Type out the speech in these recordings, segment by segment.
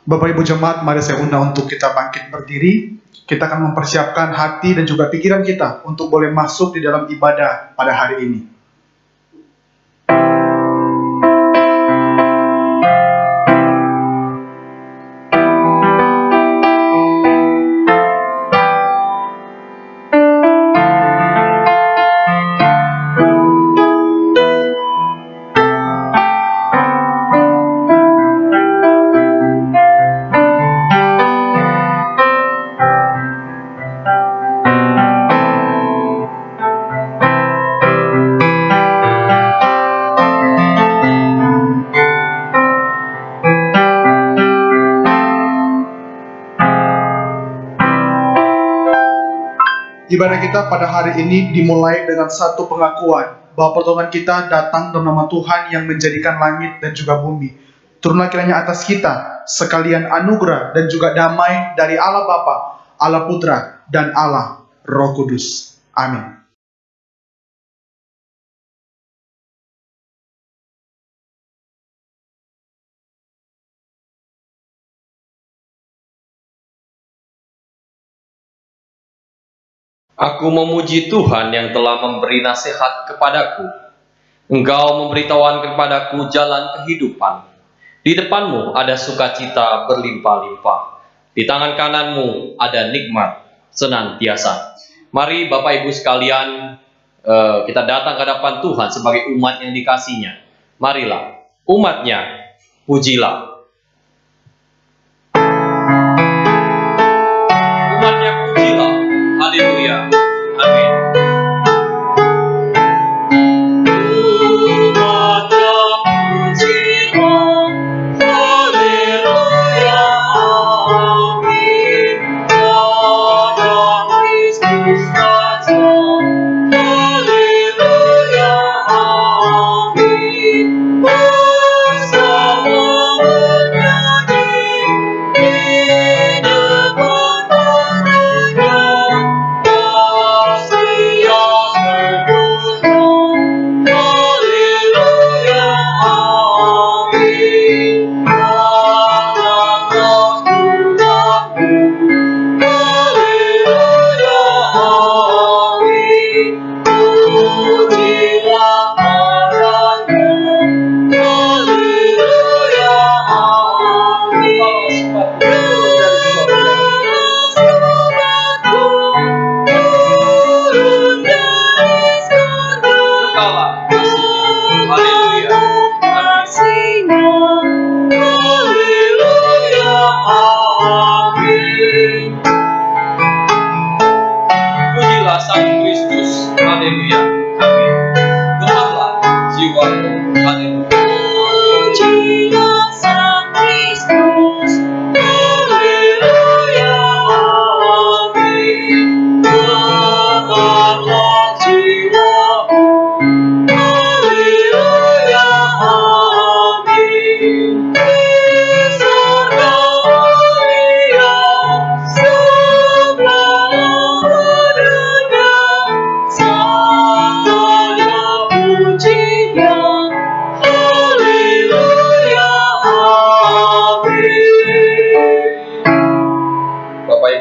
Bapak Ibu Jemaat, mari saya undang untuk kita bangkit berdiri. Kita akan mempersiapkan hati dan juga pikiran kita untuk boleh masuk di dalam ibadah pada hari ini. Ibadah kita pada hari ini dimulai dengan satu pengakuan bahwa pertolongan kita datang dalam nama Tuhan yang menjadikan langit dan juga bumi. Turunlah kiranya atas kita sekalian anugerah dan juga damai dari Allah Bapa, Allah Putra, dan Allah Roh Kudus. Amin. Aku memuji Tuhan yang telah memberi nasihat kepadaku. Engkau memberitahuan kepadaku jalan kehidupan. Di depanmu ada sukacita berlimpah-limpah. Di tangan kananmu ada nikmat senantiasa. Mari Bapak Ibu sekalian, kita datang ke hadapan Tuhan sebagai umat yang dikasihinya. Marilah, umatnya, pujilah. Umatnya pujilah. Haleluya. Amin.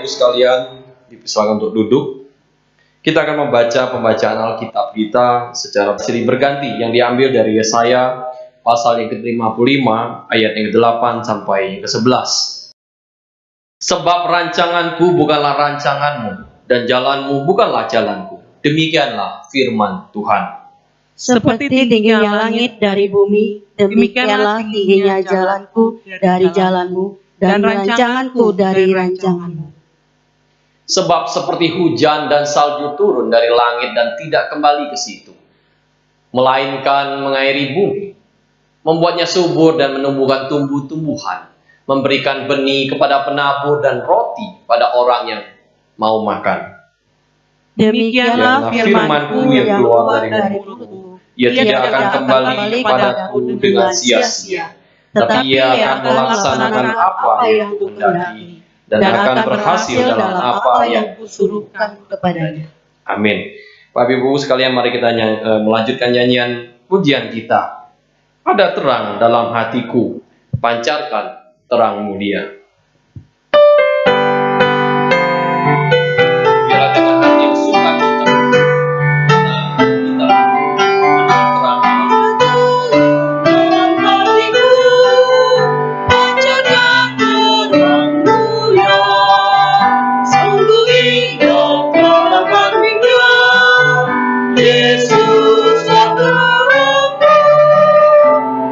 Sekalian, dipersilakan untuk duduk. Kita akan membaca pembacaan Alkitab kita secara silih berganti yang diambil dari Yesaya pasal yang ke-55 ayat yang ke-8 sampai yang ke-11. Sebab rancanganku bukanlah rancanganmu dan jalanmu bukanlah jalanku. Demikianlah firman Tuhan. Seperti tingginya langit dari bumi, demikianlah tingginya jalanku dari jalanmu dan rancanganku dari rancanganmu. Sebab seperti hujan dan salju turun dari langit dan tidak kembali ke situ, melainkan mengairi bumi, membuatnya subur dan menumbuhkan tumbuh-tumbuhan, memberikan benih kepada penabur dan roti pada orang yang mau makan. Demikianlah firman-Ku yang keluar dari mulutku. Ia tidak akan kembali kepadaku dengan sia-sia, tetapi ia akan melaksanakan apa yang Kukehendaki dan akan berhasil dalam apa yang Kusuruhkan kepadanya. Amin. Bapak Ibu sekalian, mari kita melanjutkan nyanyian pujian kita. Ada terang dalam hatiku, pancarkan terang-Mu dia. Biarlah dengan hati yang sukacita, kita menemukan terang dalam hatiku, pancarkan terang-Mu ya. Sungguh indah harapannya, Yesus yang terangku,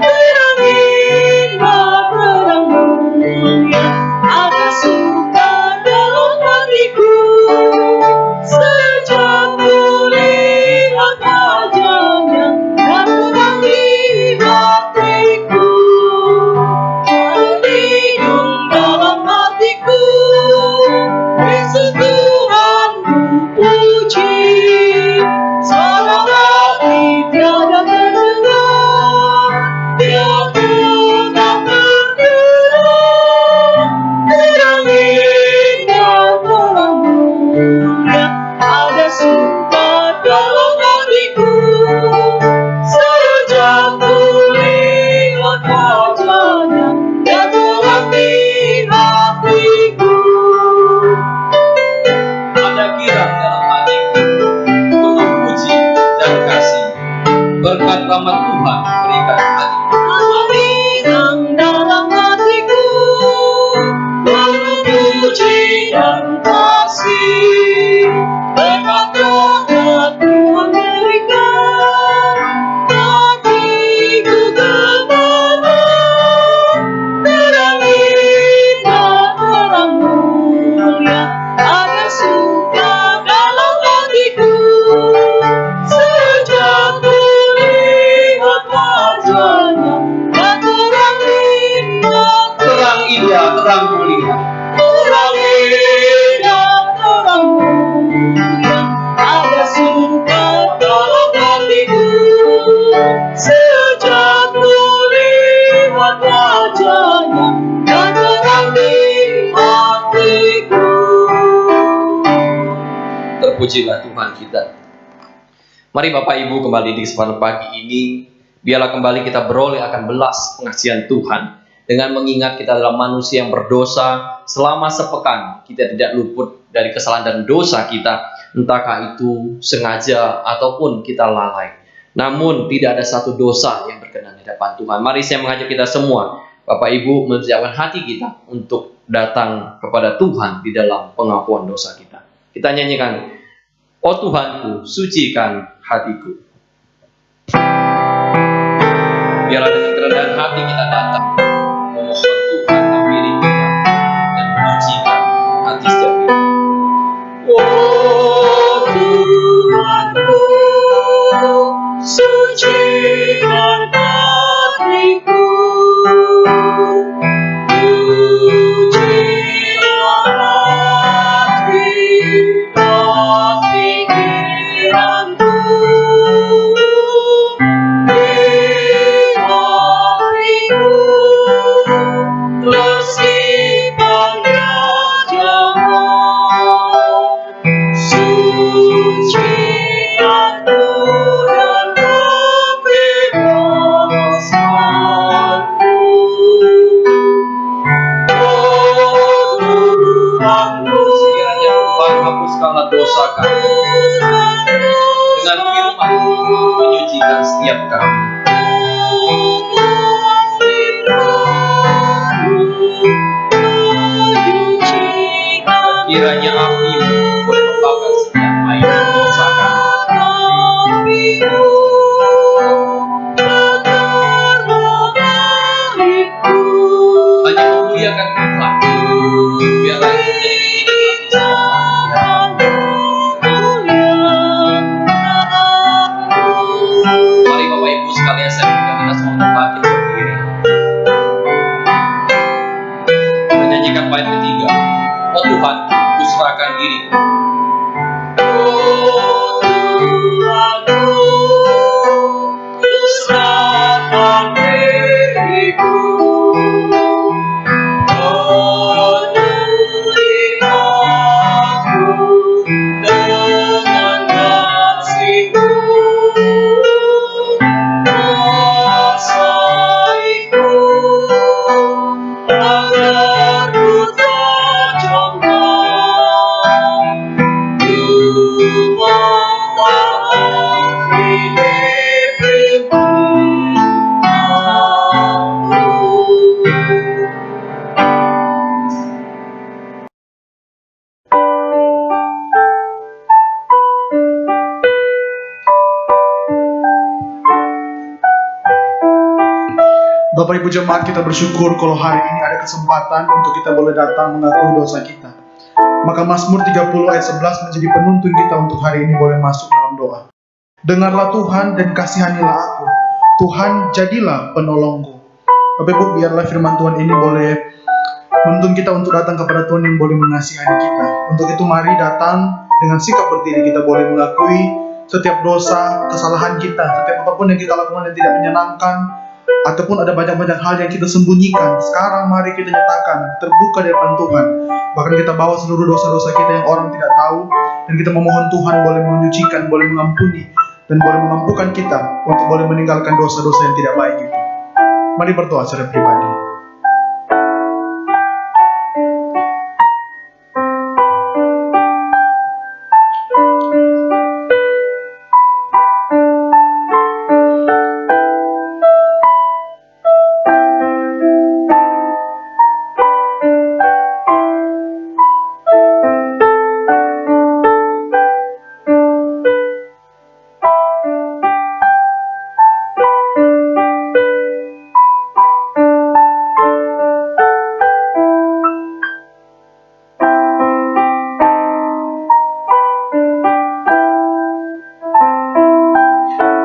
terangilah terang-Mu ya. Ada suka dalam hatiku, sejak kulihat wajahnya, dan terang di hatiku. Terlindung dalam hatiku, Yesus Tuhanku puji. Suara hati tiada terdengar, Dia telah bergerak. Terangilah terang-Mu ya. Ada suka dalam hatiku, sejak kulihat wajahnya, dan terang di hatiku. ada kirang dalam hatiku, penuh puji dan kasih. Berkat rahmat Tuhan berikan hatiku. Ada kirang dalam hatiku, penuh puji dan kasih. Berkat rahmat Tuhan berikan, hatiku gemetar. Terangilah terang-Mu ya. Ada suka dalam hatiku, sejak kulihat wajahnya, dan terang di hatiku. Terang indah, terang mulia. Terang indah terang-Mu ya. Ada suka dalam hatiku, sejak kulihat wajahnya, dan terang di hatiku. Terpujilah Tuhan kita. Mari Bapak Ibu kembali di kesempatan pagi ini, biarlah kembali kita beroleh akan belas pengasihan Tuhan dengan mengingat kita adalah manusia yang berdosa. Selama sepekan kita tidak luput dari kesalahan dan dosa kita, entahkah itu sengaja ataupun kita lalai. Namun tidak ada satu dosa yang berkenan di hadapan Tuhan. Mari saya mengajak kita semua, Bapak Ibu, mempersiapkan hati kita untuk datang kepada Tuhan di dalam pengakuan dosa kita. Kita nyanyikan, "Oh Tuhanku, sucikan hatiku." Biarlah dengan kerendahan hati kita datang memohon Tuhan memilih kita dan menyucikan hati setiap kita. Oh Tuhanku, sucikan hatiku. Sucikan hati dan pikiranku. Di hatiku tersimpannya jangan. Sucikan dan bebaskanku. Oh Tuhanku, Kiranya Tuhan hapuskanlah dosa kami dengan firman menyucikan setiap kami. Kiranya api-Mu boleh membakar setiap air dosa kami. Hanya memuliakan Tuhan, biarlah itu menjadi keinginan hati. Mari Bapak Ibu sekalian, saya minta kita semua untuk bangkit berdiri. Menyanyikan bait ketiga. Oh Tuhan, ku serahkan diriku. Oh Tuhanku, ku serahkan diriku. Penuhi aku dengan kasih-Mu. Kuasai-Ku agar Bapak Ibu jemaat, kita bersyukur kalau hari ini ada kesempatan untuk kita boleh datang mengakui dosa kita. Maka Mazmur 30 ayat 11 menjadi penuntun kita untuk hari ini boleh masuk dalam doa. Dengarlah Tuhan dan kasihanilah aku. Tuhan jadilah penolongku. Bapak Ibu, biarlah firman Tuhan ini boleh menuntun kita untuk datang kepada Tuhan yang boleh mengasihani kita. Untuk itu mari datang dengan sikap berdiri, kita boleh mengakui setiap dosa, kesalahan kita, setiap apapun yang kita lakukan yang tidak menyenangkan, ataupun ada banyak-banyak hal yang kita sembunyikan. Sekarang mari kita nyatakan, terbuka di depan Tuhan. Bahkan kita bawa seluruh dosa-dosa kita yang orang tidak tahu, dan kita memohon Tuhan boleh menyucikan, boleh mengampuni, dan boleh mengampukan kita untuk boleh meninggalkan dosa-dosa yang tidak baik itu. Mari berdoa secara pribadi.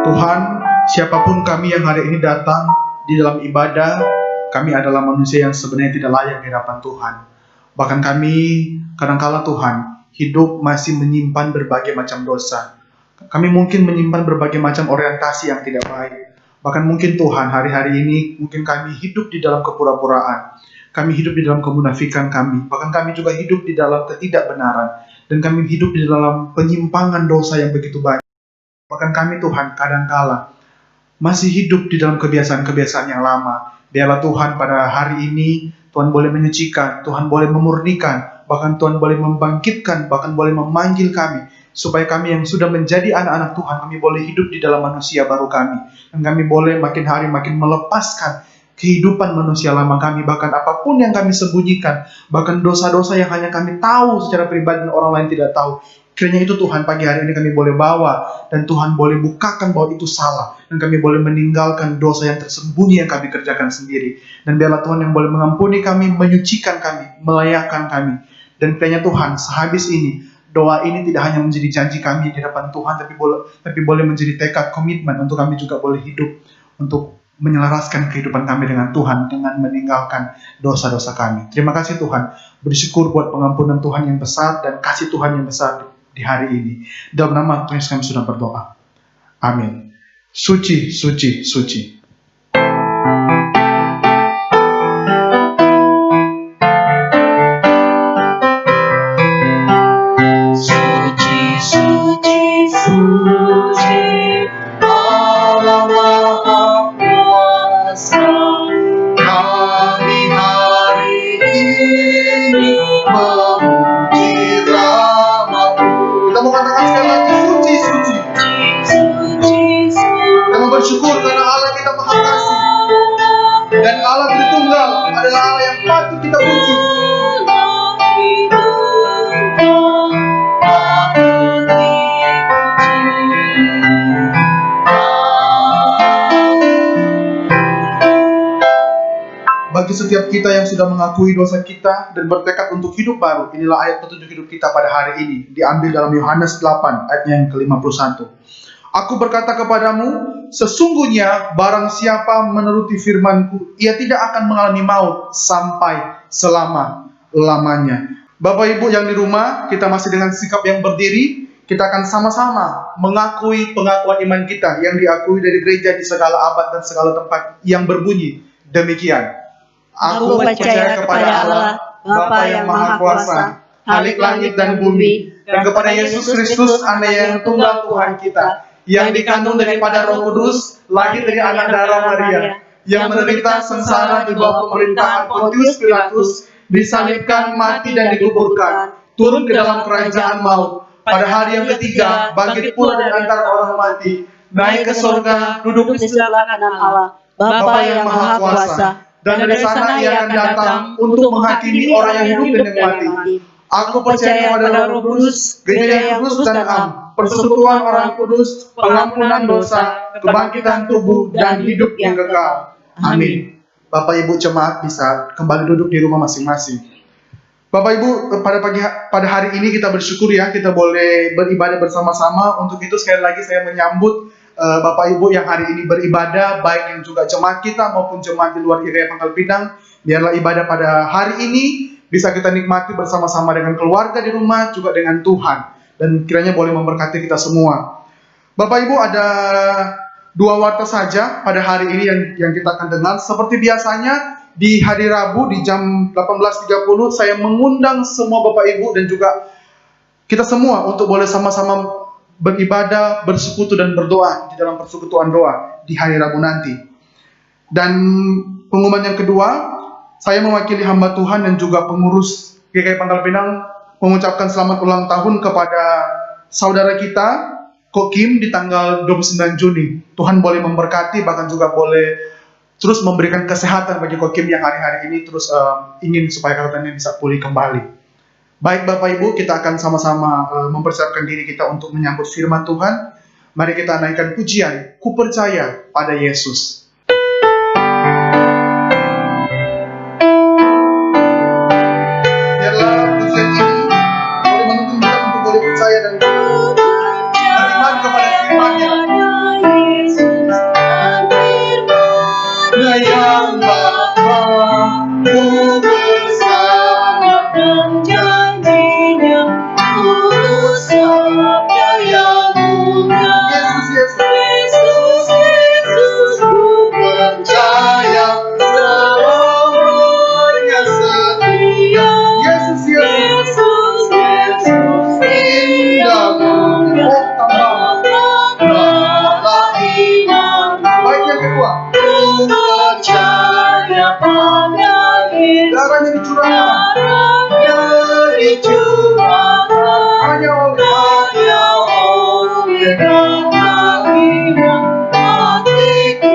Tuhan, siapapun kami yang hari ini datang di dalam ibadah, kami adalah manusia yang sebenarnya tidak layak di hadapan Tuhan. Bahkan kami kadangkala Tuhan, hidup masih menyimpan berbagai macam dosa. Kami mungkin menyimpan berbagai macam orientasi yang tidak baik. Bahkan mungkin Tuhan, hari-hari ini mungkin kami hidup di dalam kepura-puraan. Kami hidup di dalam kemunafikan kami. Bahkan kami juga hidup di dalam ketidakbenaran. Dan kami hidup di dalam penyimpangan dosa yang begitu banyak. Bahkan kami Tuhan kadangkala masih hidup di dalam kebiasaan-kebiasaan yang lama. Biarlah Tuhan pada hari ini Tuhan boleh menyucikan, Tuhan boleh memurnikan, bahkan Tuhan boleh membangkitkan, bahkan boleh memanggil kami, supaya kami yang sudah menjadi anak-anak Tuhan, kami boleh hidup di dalam manusia baru kami. Dan kami boleh makin hari makin melepaskan kehidupan manusia lama kami, bahkan apapun yang kami sembunyikan, bahkan dosa-dosa yang hanya kami tahu secara pribadi dan orang lain tidak tahu. Kiranya itu Tuhan pagi hari ini kami boleh bawa, dan Tuhan boleh bukakan bahwa itu salah, dan kami boleh meninggalkan dosa yang tersembunyi yang kami kerjakan sendiri. Dan biarlah Tuhan yang boleh mengampuni kami, menyucikan kami, melayakkan kami. Dan kiranya Tuhan sehabis ini, doa ini tidak hanya menjadi janji kami di depan Tuhan, tapi boleh menjadi tekad komitmen untuk kami juga boleh hidup untuk menyelaraskan kehidupan kami dengan Tuhan dengan meninggalkan dosa-dosa kami. Terima kasih Tuhan. Bersyukur buat pengampunan Tuhan yang besar dan kasih Tuhan yang besar di hari ini. Dalam nama Tuhan Yesus kami sudah berdoa. Amin. Suci, suci, suci. Suci, suci, suci, Allah Maha Kuasa. Kami hari ini memuji nama-Mu. Kita mau katakan sekali lagi, suci, suci. Suci, suci, Kami bersyukur karena Allah kita Maha Kasih. Dan Allah Tritunggal adalah Allah yang patut kita puji. Bagi setiap kita yang sudah mengakui dosa kita dan bertekad untuk hidup baru, inilah ayat petunjuk hidup kita pada hari ini, diambil dalam Yohanes 8 ayat yang ke-51. Aku berkata kepadamu, sesungguhnya barang siapa menuruti firman-Ku, ia tidak akan mengalami maut sampai selama-lamanya. Bapak Ibu yang di rumah, kita masih dengan sikap yang berdiri, kita akan sama-sama mengakui pengakuan iman kita yang diakui dari gereja di segala abad dan segala tempat yang berbunyi demikian. Aku percaya kepada Allah, Bapa yang Maha Kuasa, Khalik langit dan bumi, dan kepada Yesus Kristus, Anak yang tunggal Tuhan kita, yang dikandung daripada Roh Kudus, lahir dari anak darah Maria, yang menderita sengsara di bawah pemerintahan Pontius Pilatus, disalibkan, mati dan dikuburkan, turun ke dalam kerajaan maut, pada hari yang ketiga bangkit pula dari antara orang mati, naik ke surga, duduk di sebelah kanan Allah, Bapa yang Maha Kuasa. Dan dari sana ia akan datang untuk menghakimi orang yang hidup dan yang mati. Aku percaya kepada Roh Kudus, gereja yang kudus dan am, persekutuan orang kudus, pengampunan dosa, kebangkitan tubuh dan hidup yang kekal. Amin. Bapak Ibu jemaat bisa kembali duduk di rumah masing-masing. Bapak Ibu, pada hari ini kita bersyukur ya, kita boleh beribadah bersama-sama. Untuk itu sekali lagi saya menyambut Bapak Ibu yang hari ini beribadah, baik yang juga jemaat kita maupun jemaat di luar IKEA Pangkal Pinang. Biarlah ibadah pada hari ini bisa kita nikmati bersama-sama dengan keluarga di rumah, juga dengan Tuhan. Dan kiranya boleh memberkati kita semua. Bapak Ibu, ada 2 warta saja pada hari ini yang kita akan dengar. Seperti biasanya, di hari Rabu di jam 18.30 saya mengundang semua Bapak Ibu dan juga kita semua untuk boleh sama-sama beribadah, bersekutu dan berdoa di dalam persekutuan doa di hari Rabu nanti. Dan pengumuman yang kedua, saya mewakili hamba Tuhan dan juga pengurus GKI Pangkal Pinang mengucapkan selamat ulang tahun kepada saudara kita Ko Kim di tanggal 29 Juni. Tuhan boleh memberkati, bahkan juga boleh terus memberikan kesehatan bagi Ko Kim yang hari-hari ini terus ingin supaya kesehatannya bisa pulih kembali. Baik Bapak Ibu, kita akan sama-sama mempersiapkan diri kita untuk menyambut firman Tuhan. Mari kita naikkan pujian, Ku Percaya pada Yesus. Biarlah pujian ini boleh menuntun kita untuk boleh percaya dan beriman kepada firman-Nya. Yang Bapa ku bersama dan janjinya ku sabda yang mulia. Yesus ku percaya selamanya setia. Yesus indahmu tambahlah iman. Baik, yang kedua, percaya pada Yesus, darahnya dicurahkan hanya oleh darah iman, hatiku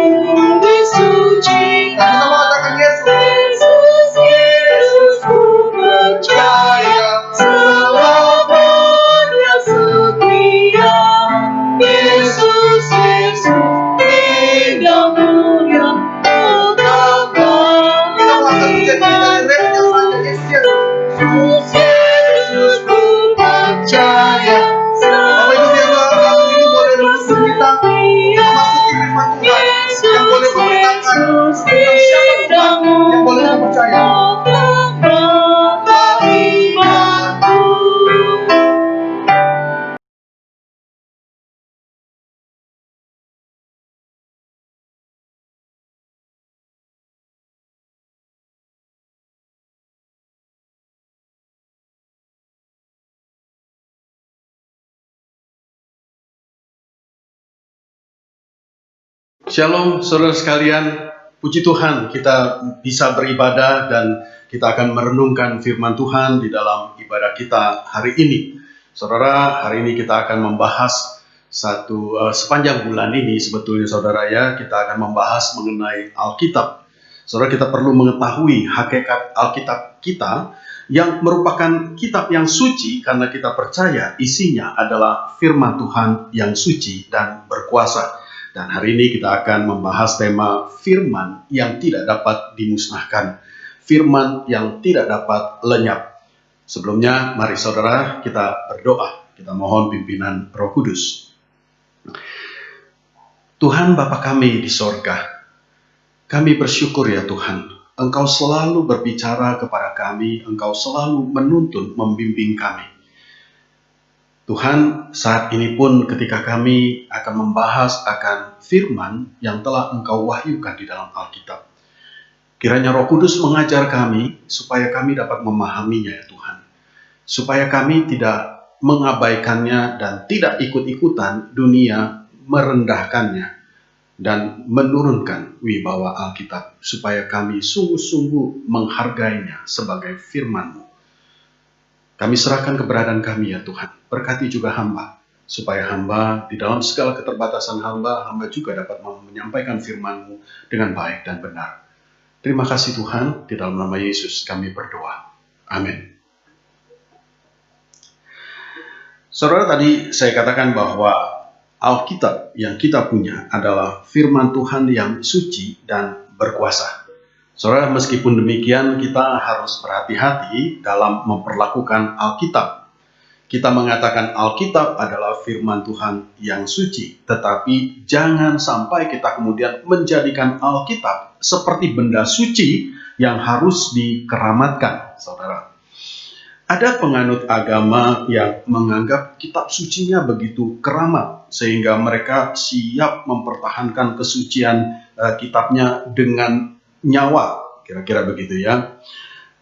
disucikan. Kita mengatakan Yesus ku percaya selamanya setia. Yesus indah mulia. Yesus ku percaya. Bapak Ibu biarlah lagu ini boleh menuntun kita memasuki firman Tuhan yang boleh memberitakan tentang siapa Tuhan yang boleh kita percaya. Shalom saudara sekalian, puji Tuhan kita bisa beribadah dan kita akan merenungkan firman Tuhan di dalam ibadah kita hari ini. Saudara, hari ini kita akan membahas sepanjang bulan ini sebetulnya saudara ya, kita akan membahas mengenai Alkitab. Saudara, kita perlu mengetahui hakikat Alkitab kita yang merupakan kitab yang suci karena kita percaya isinya adalah firman Tuhan yang suci dan berkuasa. Dan hari ini kita akan membahas tema firman yang tidak dapat dimusnahkan, firman yang tidak dapat lenyap. Sebelumnya, mari saudara kita berdoa, kita mohon pimpinan Roh Kudus. Tuhan Bapa kami di sorga, kami bersyukur ya Tuhan, Engkau selalu berbicara kepada kami, Engkau selalu menuntun, membimbing kami. Tuhan, saat ini pun ketika kami akan membahas akan firman yang telah Engkau wahyukan di dalam Alkitab, kiranya Roh Kudus mengajar kami supaya kami dapat memahaminya ya Tuhan. Supaya kami tidak mengabaikannya dan tidak ikut-ikutan dunia merendahkannya dan menurunkan wibawa Alkitab. Supaya kami sungguh-sungguh menghargainya sebagai firman-Mu. Kami serahkan keberadaan kami ya Tuhan. Berkati juga hamba, supaya hamba di dalam segala keterbatasan hamba juga dapat menyampaikan firman-Mu dengan baik dan benar. Terima kasih Tuhan, di dalam nama Yesus kami berdoa. Amin. Saudara, tadi saya katakan bahwa Alkitab yang kita punya adalah firman Tuhan yang suci dan berkuasa. Saudara, meskipun demikian kita harus berhati-hati dalam memperlakukan Alkitab. Kita mengatakan Alkitab adalah firman Tuhan yang suci, tetapi jangan sampai kita kemudian menjadikan Alkitab seperti benda suci yang harus dikeramatkan, saudara. Ada penganut agama yang menganggap kitab sucinya begitu keramat, sehingga mereka siap mempertahankan kesucian kitabnya dengan nyawa, kira-kira begitu ya.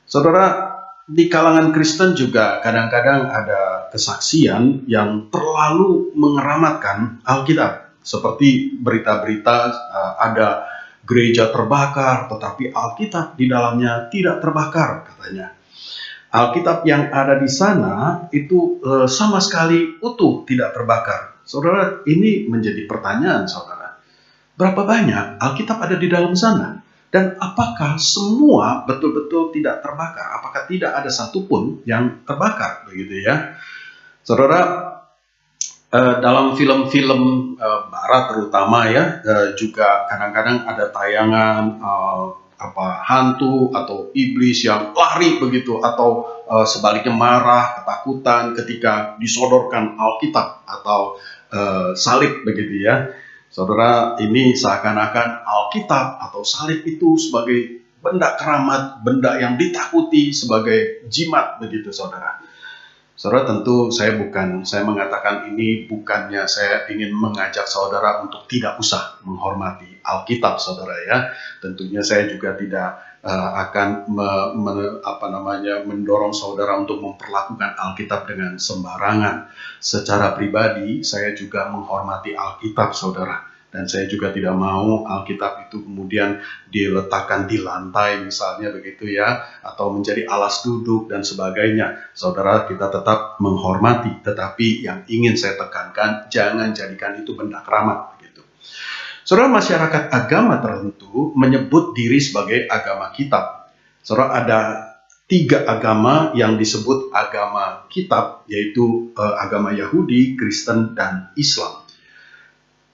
Saudara, di kalangan Kristen juga kadang-kadang ada kesaksian yang terlalu mengeramatkan Alkitab. Seperti berita-berita ada gereja terbakar, tetapi Alkitab di dalamnya tidak terbakar, katanya. Alkitab yang ada di sana itu sama sekali utuh, tidak terbakar. Saudara, ini menjadi pertanyaan, saudara. Berapa banyak Alkitab ada di dalam sana? Dan apakah semua betul-betul tidak terbakar? Apakah tidak ada satupun yang terbakar? Begitu ya. Saudara, dalam film-film barat terutama ya, juga kadang-kadang ada tayangan hantu atau iblis yang lari begitu, atau sebaliknya marah, ketakutan ketika disodorkan Alkitab atau salib begitu ya. Saudara, ini seakan-akan Alkitab atau salib itu sebagai benda keramat, benda yang ditakuti, sebagai jimat begitu, saudara. Saudara, tentu saya mengatakan ini bukannya saya ingin mengajak saudara untuk tidak usah menghormati Alkitab, saudara ya. Tentunya saya juga tidak akan mendorong saudara untuk memperlakukan Alkitab dengan sembarangan. Secara pribadi, saya juga menghormati Alkitab, saudara. Dan saya juga tidak mau Alkitab itu kemudian diletakkan di lantai misalnya begitu ya, atau menjadi alas duduk dan sebagainya. Saudara, kita tetap menghormati, tetapi yang ingin saya tekankan, jangan jadikan itu benda keramat begitu. Saudara, masyarakat agama tertentu menyebut diri sebagai agama kitab. Saudara, ada 3 agama yang disebut agama kitab, yaitu agama Yahudi, Kristen, dan Islam.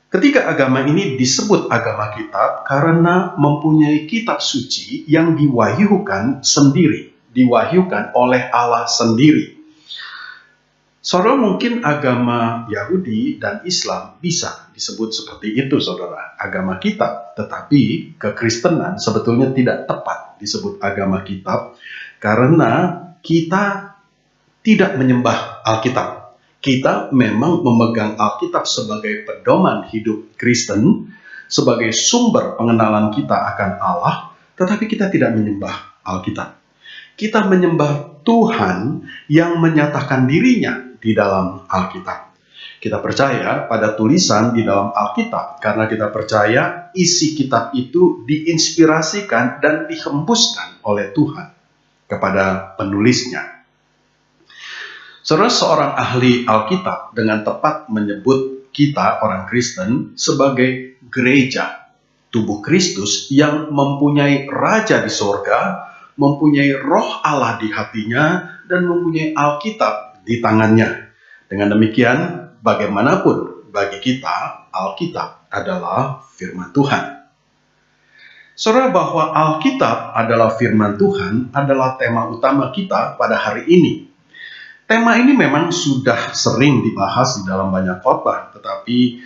Ketiga agama ini disebut agama kitab karena mempunyai kitab suci yang diwahyukan sendiri, diwahyukan oleh Allah sendiri. Saudara, mungkin agama Yahudi dan Islam bisa disebut seperti itu, saudara, agama kitab. Tetapi kekristenan sebetulnya tidak tepat disebut agama kitab karena kita tidak menyembah Alkitab. Kita memang memegang Alkitab sebagai pedoman hidup Kristen, sebagai sumber pengenalan kita akan Allah, tetapi kita tidak menyembah Alkitab. Kita menyembah Tuhan yang menyatakan dirinya di dalam Alkitab. Kita percaya pada tulisan di dalam Alkitab, karena kita percaya isi kitab itu diinspirasikan dan dihembuskan oleh Tuhan kepada penulisnya. Saudara, seorang ahli Alkitab dengan tepat menyebut kita orang Kristen sebagai gereja, tubuh Kristus yang mempunyai raja di sorga, mempunyai roh Allah di hatinya, dan mempunyai Alkitab di tangannya. Dengan demikian, bagaimanapun bagi kita, Alkitab adalah firman Tuhan. Saudara, bahwa Alkitab adalah firman Tuhan adalah tema utama kita pada hari ini. Tema ini memang sudah sering dibahas di dalam banyak khotbah, tetapi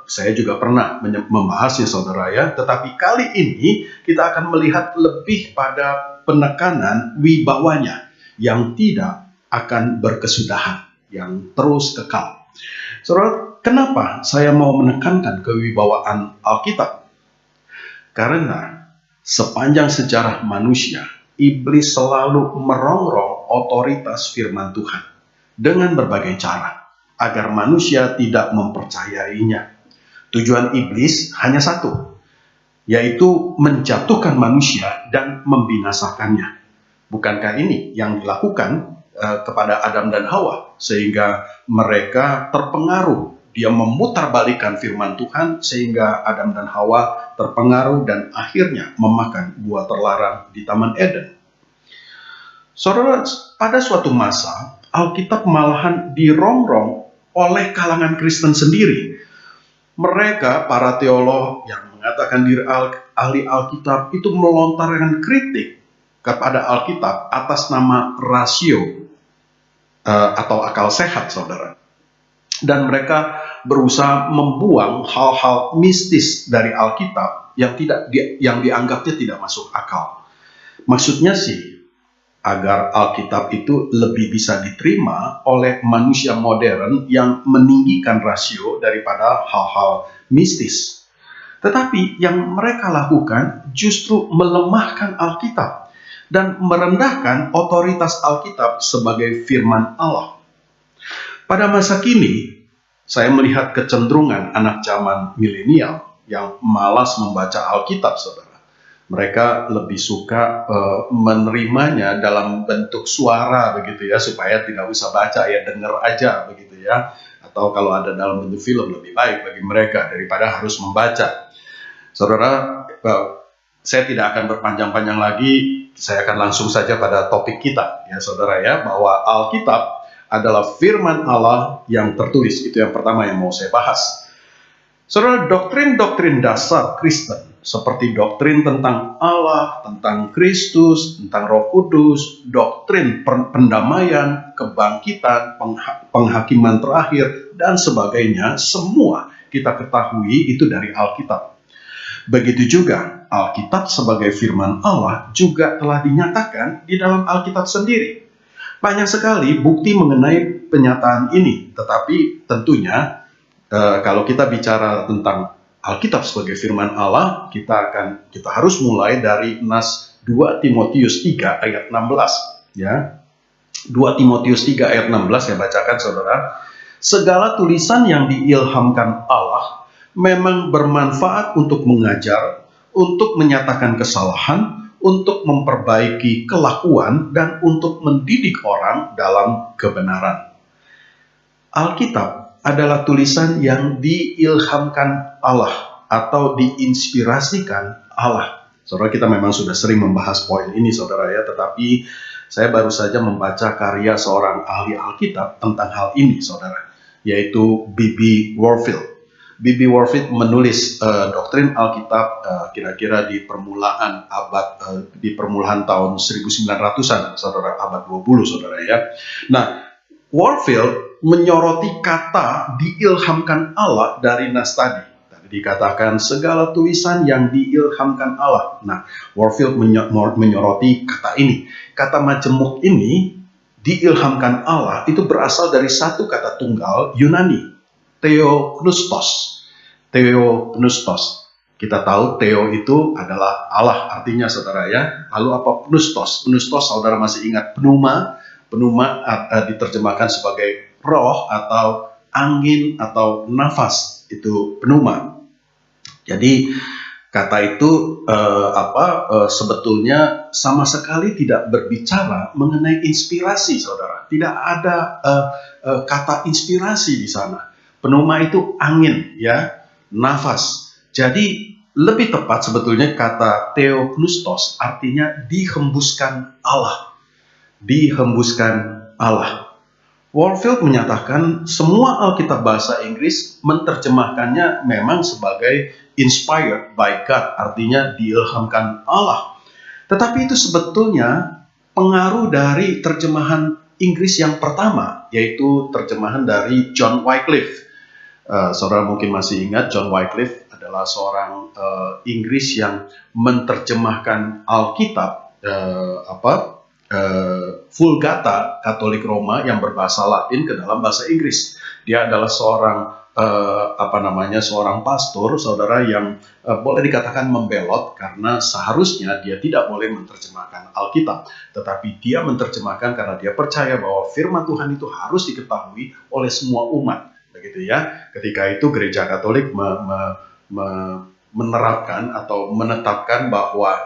saya juga pernah membahasnya, saudara ya. Tetapi kali ini kita akan melihat lebih pada penekanan wibawanya yang tidak akan berkesudahan, yang terus kekal. Saudara, kenapa saya mau menekankan kewibawaan Alkitab? Karena sepanjang sejarah manusia, iblis selalu merongrong otoritas firman Tuhan dengan berbagai cara agar manusia tidak mempercayainya. Tujuan iblis hanya satu, yaitu menjatuhkan manusia dan membinasakannya. Bukankah ini yang dilakukan kepada Adam dan Hawa, sehingga mereka terpengaruh? Dia memutarbalikkan firman Tuhan sehingga Adam dan Hawa terpengaruh dan akhirnya memakan buah terlarang di Taman Eden. Saudara, pada suatu masa Alkitab malahan dirongrong oleh kalangan Kristen sendiri. Mereka, para teolog yang mengatakan diri ahli Alkitab, itu melontarkan kritik kepada Alkitab atas nama rasio atau akal sehat, saudara. Dan mereka berusaha membuang hal-hal mistis dari Alkitab yang dianggapnya tidak masuk akal. Maksudnya sih, agar Alkitab itu lebih bisa diterima oleh manusia modern yang meninggikan rasio daripada hal-hal mistis. Tetapi yang mereka lakukan justru melemahkan Alkitab dan merendahkan otoritas Alkitab sebagai firman Allah. Pada masa kini, saya melihat kecenderungan anak zaman milenial yang malas membaca Alkitab, saudara. Mereka lebih suka menerimanya dalam bentuk suara begitu ya, supaya tidak usah baca ya, dengar aja begitu ya. Atau kalau ada dalam bentuk film lebih baik bagi mereka daripada harus membaca. Saudara, saya tidak akan berpanjang-panjang lagi, saya akan langsung saja pada topik kita ya saudara ya, bahwa Alkitab adalah firman Allah yang tertulis. Itu yang pertama yang mau saya bahas. Saudara, doktrin-doktrin dasar Kristen seperti doktrin tentang Allah, tentang Kristus, tentang Roh Kudus, doktrin pendamaian, kebangkitan, penghakiman terakhir, dan sebagainya, semua kita ketahui itu dari Alkitab. Begitu juga Alkitab sebagai firman Allah juga telah dinyatakan di dalam Alkitab sendiri. Banyak sekali bukti mengenai penyataan ini, tetapi tentunya kalau kita bicara tentang Alkitab sebagai firman Allah, kita harus mulai dari nas 2 Timotius 3 ayat 16 ya. 2 Timotius 3 ayat 16 saya bacakan saudara. Segala tulisan yang diilhamkan Allah memang bermanfaat untuk mengajar, untuk menyatakan kesalahan, untuk memperbaiki kelakuan, dan untuk mendidik orang dalam kebenaran. Alkitab adalah tulisan yang diilhamkan Allah atau diinspirasikan Allah. Saudara, kita memang sudah sering membahas poin ini saudara ya, tetapi saya baru saja membaca karya seorang ahli Alkitab tentang hal ini saudara, yaitu B.B. Warfield. B.B. Warfield menulis doktrin Alkitab kira-kira di permulaan tahun 1900-an saudara, abad 20 saudara ya. Nah, Warfield menyoroti kata diilhamkan Allah dari nas tadi. Tadi dikatakan segala tulisan yang diilhamkan Allah. Nah, Warfield menyoroti kata ini. Kata majemuk ini diilhamkan Allah itu berasal dari satu kata tunggal Yunani, theopneustos. Theopneustos. Kita tahu theo itu adalah Allah artinya saudara ya. Lalu apa pneustos? Pneustos saudara masih ingat pneuma? Pneuma diterjemahkan sebagai roh atau angin atau nafas, itu pneuma. Jadi kata itu sebetulnya sama sekali tidak berbicara mengenai inspirasi saudara. Tidak ada kata inspirasi di sana. Pneuma itu angin ya, nafas. Jadi lebih tepat sebetulnya kata theopneustos artinya dihembuskan Allah. Dihembuskan Allah. Warfield menyatakan semua Alkitab bahasa Inggris menerjemahkannya memang sebagai inspired by God, artinya diilhamkan Allah. Tetapi itu sebetulnya pengaruh dari terjemahan Inggris yang pertama, yaitu terjemahan dari John Wycliffe. Saudara mungkin masih ingat John Wycliffe adalah seorang Inggris yang menerjemahkan Alkitab Vulgata Katolik Roma yang berbahasa Latin ke dalam bahasa Inggris. Dia adalah seorang seorang pastor, saudara, yang boleh dikatakan membelot karena seharusnya dia tidak boleh menerjemahkan Alkitab, tetapi dia menerjemahkan karena dia percaya bahwa firman Tuhan itu harus diketahui oleh semua umat, begitu ya. Ketika itu Gereja Katolik menerapkan atau menetapkan bahwa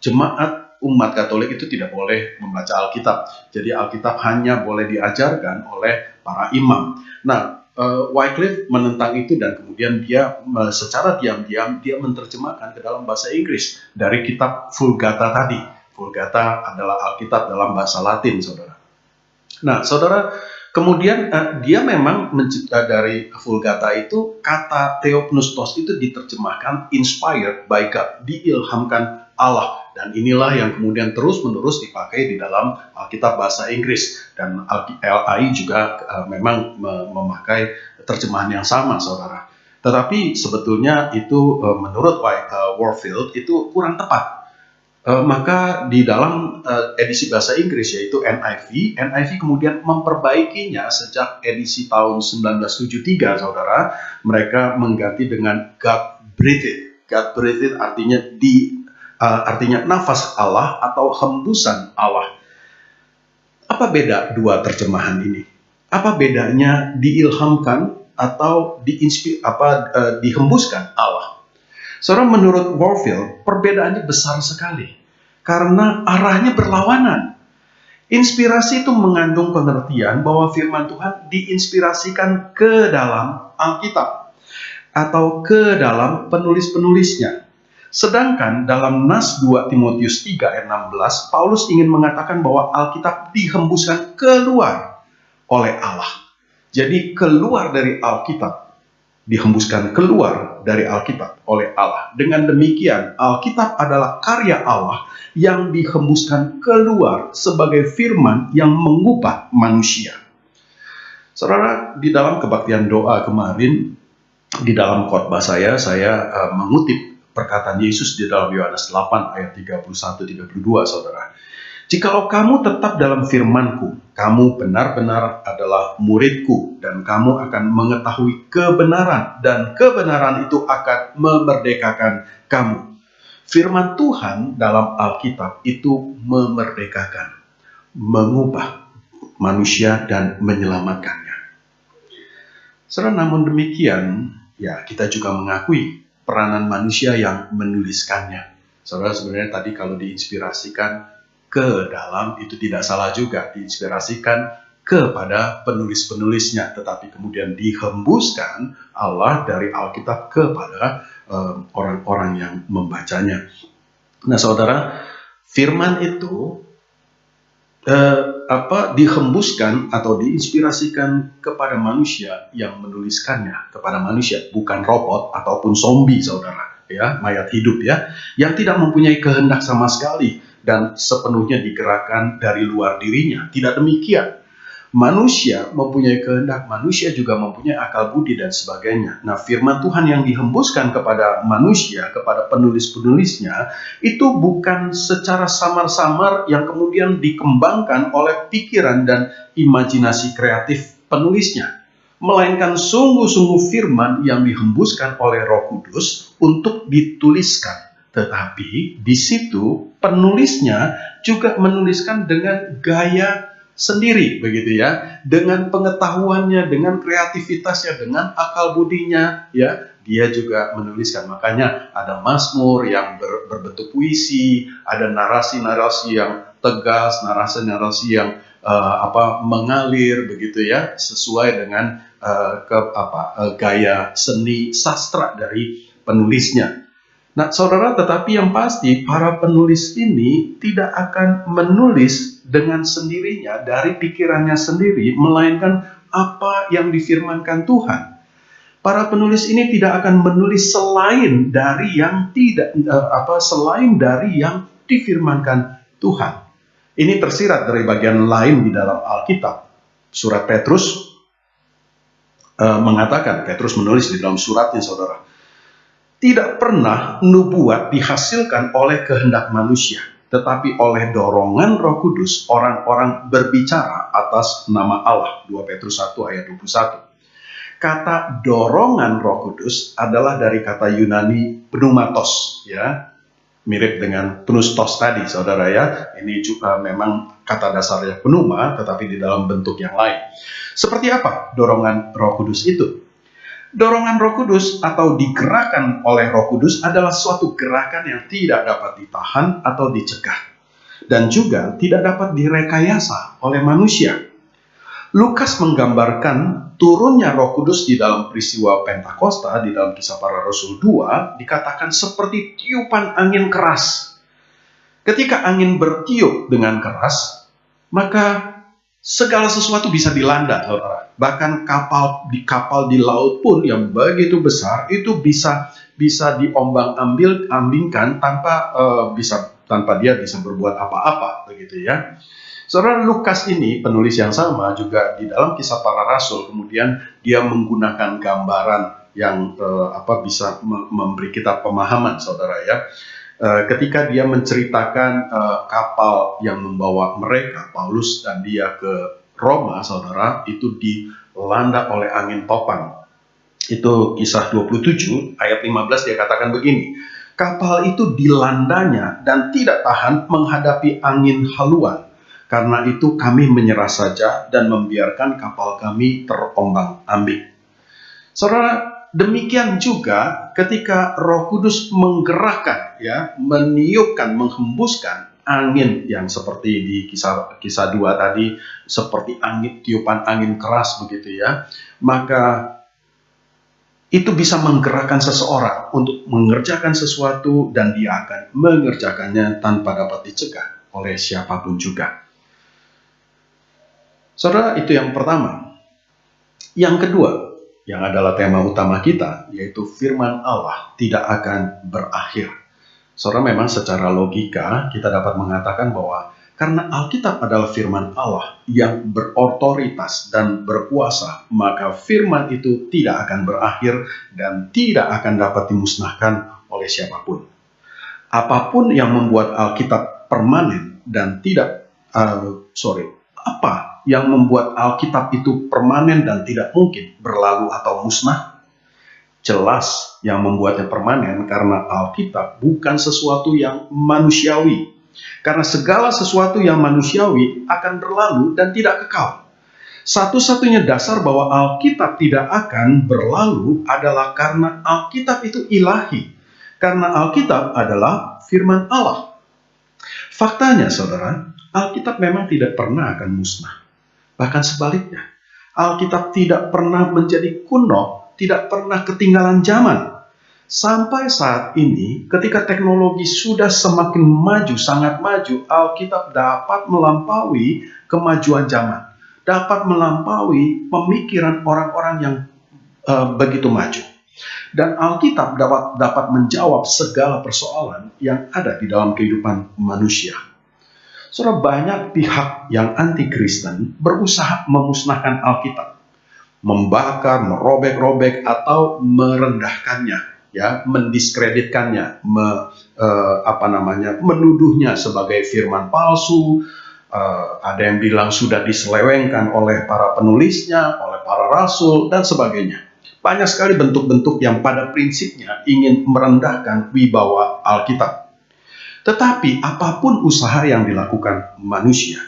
jemaat umat Katolik itu tidak boleh membaca Alkitab. Jadi Alkitab hanya boleh diajarkan oleh para imam. Nah, Wycliffe menentang itu dan kemudian dia secara diam-diam dia menerjemahkan ke dalam bahasa Inggris dari kitab Vulgata tadi. Vulgata adalah Alkitab dalam bahasa Latin, saudara. Nah, saudara, Kemudian dia memang mencipta dari Vulgata itu, kata theopneustos itu diterjemahkan inspired by God, diilhamkan Allah. Dan inilah yang kemudian terus-menerus dipakai di dalam Alkitab bahasa Inggris. Dan LAI juga memang memakai terjemahan yang sama, saudara. Tetapi sebetulnya itu menurut Warfield itu kurang tepat. Maka di dalam edisi bahasa Inggris yaitu NIV kemudian memperbaikinya sejak edisi tahun 1973, saudara. Mereka mengganti dengan God breathed. God breathed artinya artinya nafas Allah atau hembusan Allah. Apa beda dua terjemahan ini? Apa bedanya diilhamkan atau dihembuskan Allah? Saudara, menurut Warfield, perbedaannya besar sekali. Karena arahnya berlawanan. Inspirasi itu mengandung pengertian bahwa firman Tuhan diinspirasikan ke dalam Alkitab. Atau ke dalam penulis-penulisnya. Sedangkan dalam nas 2 Timotius 3 ayat 16, Paulus ingin mengatakan bahwa Alkitab dihembuskan keluar oleh Allah. Jadi keluar dari Alkitab. Dihembuskan keluar dari Alkitab oleh Allah. Dengan demikian, Alkitab adalah karya Allah yang dihembuskan keluar sebagai firman yang mengubah manusia. Saudara, di dalam kebaktian doa kemarin, di dalam khotbah saya mengutip perkataan Yesus di dalam Yohanes 8 ayat 31-32, saudara. Jikalau kamu tetap dalam firman-Ku, kamu benar-benar adalah murid-Ku, dan kamu akan mengetahui kebenaran, dan kebenaran itu akan memerdekakan kamu. Firman Tuhan dalam Alkitab itu memerdekakan, mengubah manusia dan menyelamatkannya. Saudara, namun demikian, ya kita juga mengakui peranan manusia yang menuliskannya. Saudara, sebenarnya tadi kalau diinspirasikan ke dalam, itu tidak salah juga, diinspirasikan kepada penulis-penulisnya, tetapi kemudian dihembuskan Allah dari Alkitab kepada orang-orang yang membacanya. Nah, saudara, firman itu dihembuskan atau diinspirasikan kepada manusia yang menuliskannya, kepada manusia, bukan robot ataupun zombie, saudara, ya, mayat hidup, ya, yang tidak mempunyai kehendak sama sekali dan sepenuhnya digerakkan dari luar dirinya. Tidak demikian. Manusia mempunyai kehendak, manusia juga mempunyai akal budi dan sebagainya. Nah, firman Tuhan yang dihembuskan kepada manusia, kepada penulis-penulisnya, itu bukan secara samar-samar yang kemudian dikembangkan oleh pikiran dan imajinasi kreatif penulisnya, melainkan sungguh-sungguh firman yang dihembuskan oleh Roh Kudus untuk dituliskan. Tetapi di situ penulisnya juga menuliskan dengan gaya sendiri, begitu ya, dengan pengetahuannya, dengan kreativitasnya, dengan akal budinya, ya, dia juga menuliskan. Makanya ada mazmur yang berbentuk puisi, ada narasi-narasi yang tegas, narasi-narasi yang mengalir, begitu ya, sesuai dengan gaya seni sastra dari penulisnya. Nah, saudara, tetapi yang pasti para penulis ini tidak akan menulis dengan sendirinya dari pikirannya sendiri, melainkan apa yang difirmankan Tuhan. Para penulis ini tidak akan menulis selain dari yang difirmankan Tuhan. Ini tersirat dari bagian lain di dalam Alkitab. Surat Petrus mengatakan, Petrus menulis di dalam suratnya, saudara, tidak pernah nubuat dihasilkan oleh kehendak manusia, tetapi oleh dorongan Roh Kudus orang-orang berbicara atas nama Allah. 2 Petrus 1 ayat 21. Kata dorongan Roh Kudus adalah dari kata Yunani pneumatos, ya, mirip dengan pneustos tadi, saudara, ya. Ini juga memang kata dasarnya pneuma, tetapi di dalam bentuk yang lain. Seperti apa dorongan Roh Kudus itu? Dorongan Roh Kudus atau digerakkan oleh Roh Kudus adalah suatu gerakan yang tidak dapat ditahan atau dicegah, dan juga tidak dapat direkayasa oleh manusia. Lukas menggambarkan turunnya Roh Kudus di dalam peristiwa Pentakosta di dalam Kisah Para Rasul 2 dikatakan seperti tiupan angin keras. Ketika angin bertiup dengan keras, maka segala sesuatu bisa dilanda, saudara. Bahkan kapal di laut pun yang begitu besar itu bisa diombang-ambingkan tanpa dia bisa berbuat apa-apa, begitu ya. Saudara, Lukas ini penulis yang sama juga di dalam Kisah Para Rasul, kemudian dia menggunakan gambaran yang bisa memberi kita pemahaman, saudara ya. Ketika dia menceritakan kapal yang membawa mereka, Paulus dan dia ke Roma, saudara, itu dilanda oleh angin topan. Itu Kisah 27 ayat 15, dia katakan begini, kapal itu dilandanya dan tidak tahan menghadapi angin haluan. Karena itu kami menyerah saja dan membiarkan kapal kami terombang-ambing. Saudara, demikian juga ketika Roh Kudus menggerakkan, ya, meniupkan, menghembuskan angin yang seperti di kisah 2 tadi, seperti tiupan angin keras begitu ya, maka itu bisa menggerakkan seseorang untuk mengerjakan sesuatu dan dia akan mengerjakannya tanpa dapat dicegah oleh siapapun juga. Saudara, itu yang pertama. Yang kedua, yang adalah tema utama kita, yaitu firman Allah tidak akan berakhir. Saudara, memang secara logika kita dapat mengatakan bahwa karena Alkitab adalah firman Allah yang berotoritas dan berkuasa, maka firman itu tidak akan berakhir dan tidak akan dapat dimusnahkan oleh siapapun. Apapun yang membuat Alkitab permanen dan apa yang membuat Alkitab itu permanen dan tidak mungkin berlalu atau musnah? Jelas yang membuatnya permanen karena Alkitab bukan sesuatu yang manusiawi. Karena segala sesuatu yang manusiawi akan berlalu dan tidak kekal. Satu-satunya dasar bahwa Alkitab tidak akan berlalu adalah karena Alkitab itu ilahi. Karena Alkitab adalah firman Allah. Faktanya, saudara, Alkitab memang tidak pernah akan musnah. Bahkan sebaliknya, Alkitab tidak pernah menjadi kuno, tidak pernah ketinggalan zaman. Sampai saat ini, ketika teknologi sudah semakin maju, sangat maju, Alkitab dapat melampaui kemajuan zaman, dapat melampaui pemikiran orang-orang yang begitu maju. Dan Alkitab dapat menjawab segala persoalan yang ada di dalam kehidupan manusia. Saudara, banyak pihak yang anti-Kristen berusaha memusnahkan Alkitab, membakar, merobek-robek, atau merendahkannya, ya, mendiskreditkannya, menuduhnya sebagai firman palsu. Ada yang bilang sudah diselewengkan oleh para penulisnya, oleh para rasul, dan sebagainya. Banyak sekali bentuk-bentuk yang pada prinsipnya ingin merendahkan wibawa Alkitab. Tetapi apapun usaha yang dilakukan manusia,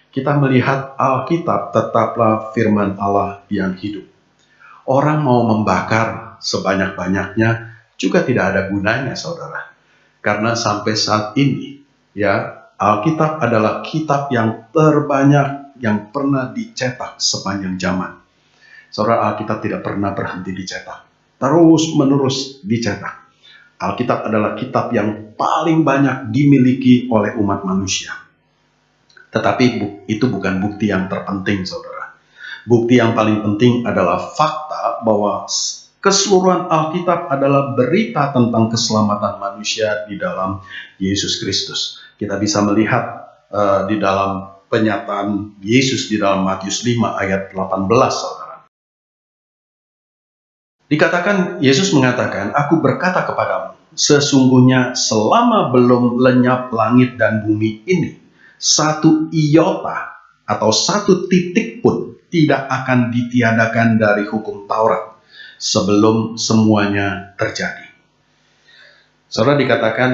kita melihat Alkitab tetaplah firman Allah yang hidup. Orang mau membakar sebanyak-banyaknya juga tidak ada gunanya, saudara. Karena sampai saat ini, ya, Alkitab adalah kitab yang terbanyak yang pernah dicetak sepanjang zaman. Saudara, Alkitab tidak pernah berhenti dicetak. Terus-menerus dicetak. Alkitab adalah kitab yang paling banyak dimiliki oleh umat manusia. Tetapi itu bukan bukti yang terpenting, saudara. Bukti yang paling penting adalah fakta bahwa keseluruhan Alkitab adalah berita tentang keselamatan manusia di dalam Yesus Kristus. Kita bisa melihat di dalam penyataan Yesus di dalam Matius 5 ayat 18, saudara. Dikatakan, Yesus mengatakan, "Aku berkata kepadamu, sesungguhnya selama belum lenyap langit dan bumi ini, satu iota atau satu titik pun tidak akan ditiadakan dari hukum Taurat sebelum semuanya terjadi." Saudara, dikatakan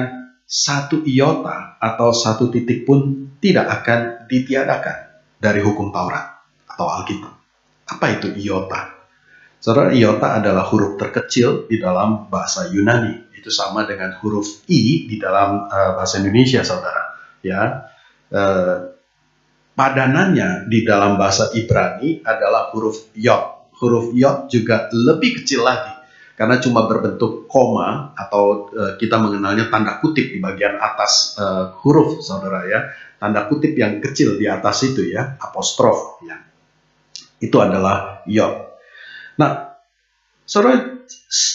satu iota atau satu titik pun tidak akan ditiadakan dari hukum Taurat atau Alkitab. Apa itu iota? Saudara, iota adalah huruf terkecil di dalam bahasa Yunani. Itu sama dengan huruf I di dalam bahasa Indonesia, saudara. Ya, padanannya di dalam bahasa Ibrani adalah huruf yod. Huruf yod juga lebih kecil lagi, karena cuma berbentuk koma atau kita mengenalnya tanda kutip di bagian atas huruf, saudara ya. tanda kutip yang kecil di atas itu ya, apostrof ya. Itu adalah Yod. Nah, saudara,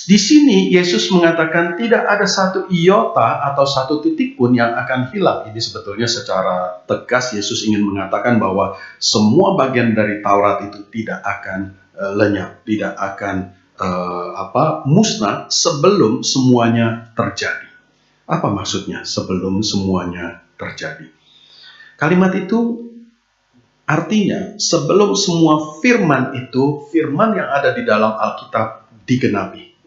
di sini Yesus mengatakan tidak ada satu iota atau satu titik pun yang akan hilang. Ini sebetulnya secara tegas Yesus ingin mengatakan bahwa semua bagian dari Taurat itu tidak akan lenyap, tidak akan musnah sebelum semuanya terjadi. Apa maksudnya sebelum semuanya terjadi? Kalimat itu artinya sebelum semua firman itu, firman yang ada di dalam Alkitab digenapi.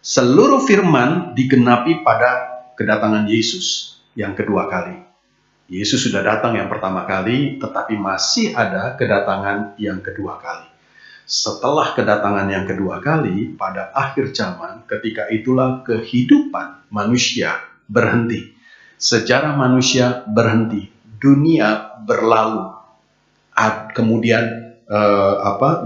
Seluruh firman digenapi pada kedatangan Yesus yang kedua kali. Yesus sudah datang yang pertama kali, tetapi masih ada kedatangan yang kedua kali. Setelah kedatangan yang kedua kali, pada akhir zaman, ketika itulah kehidupan manusia berhenti. Sejarah manusia berhenti. Dunia berlalu. Kemudian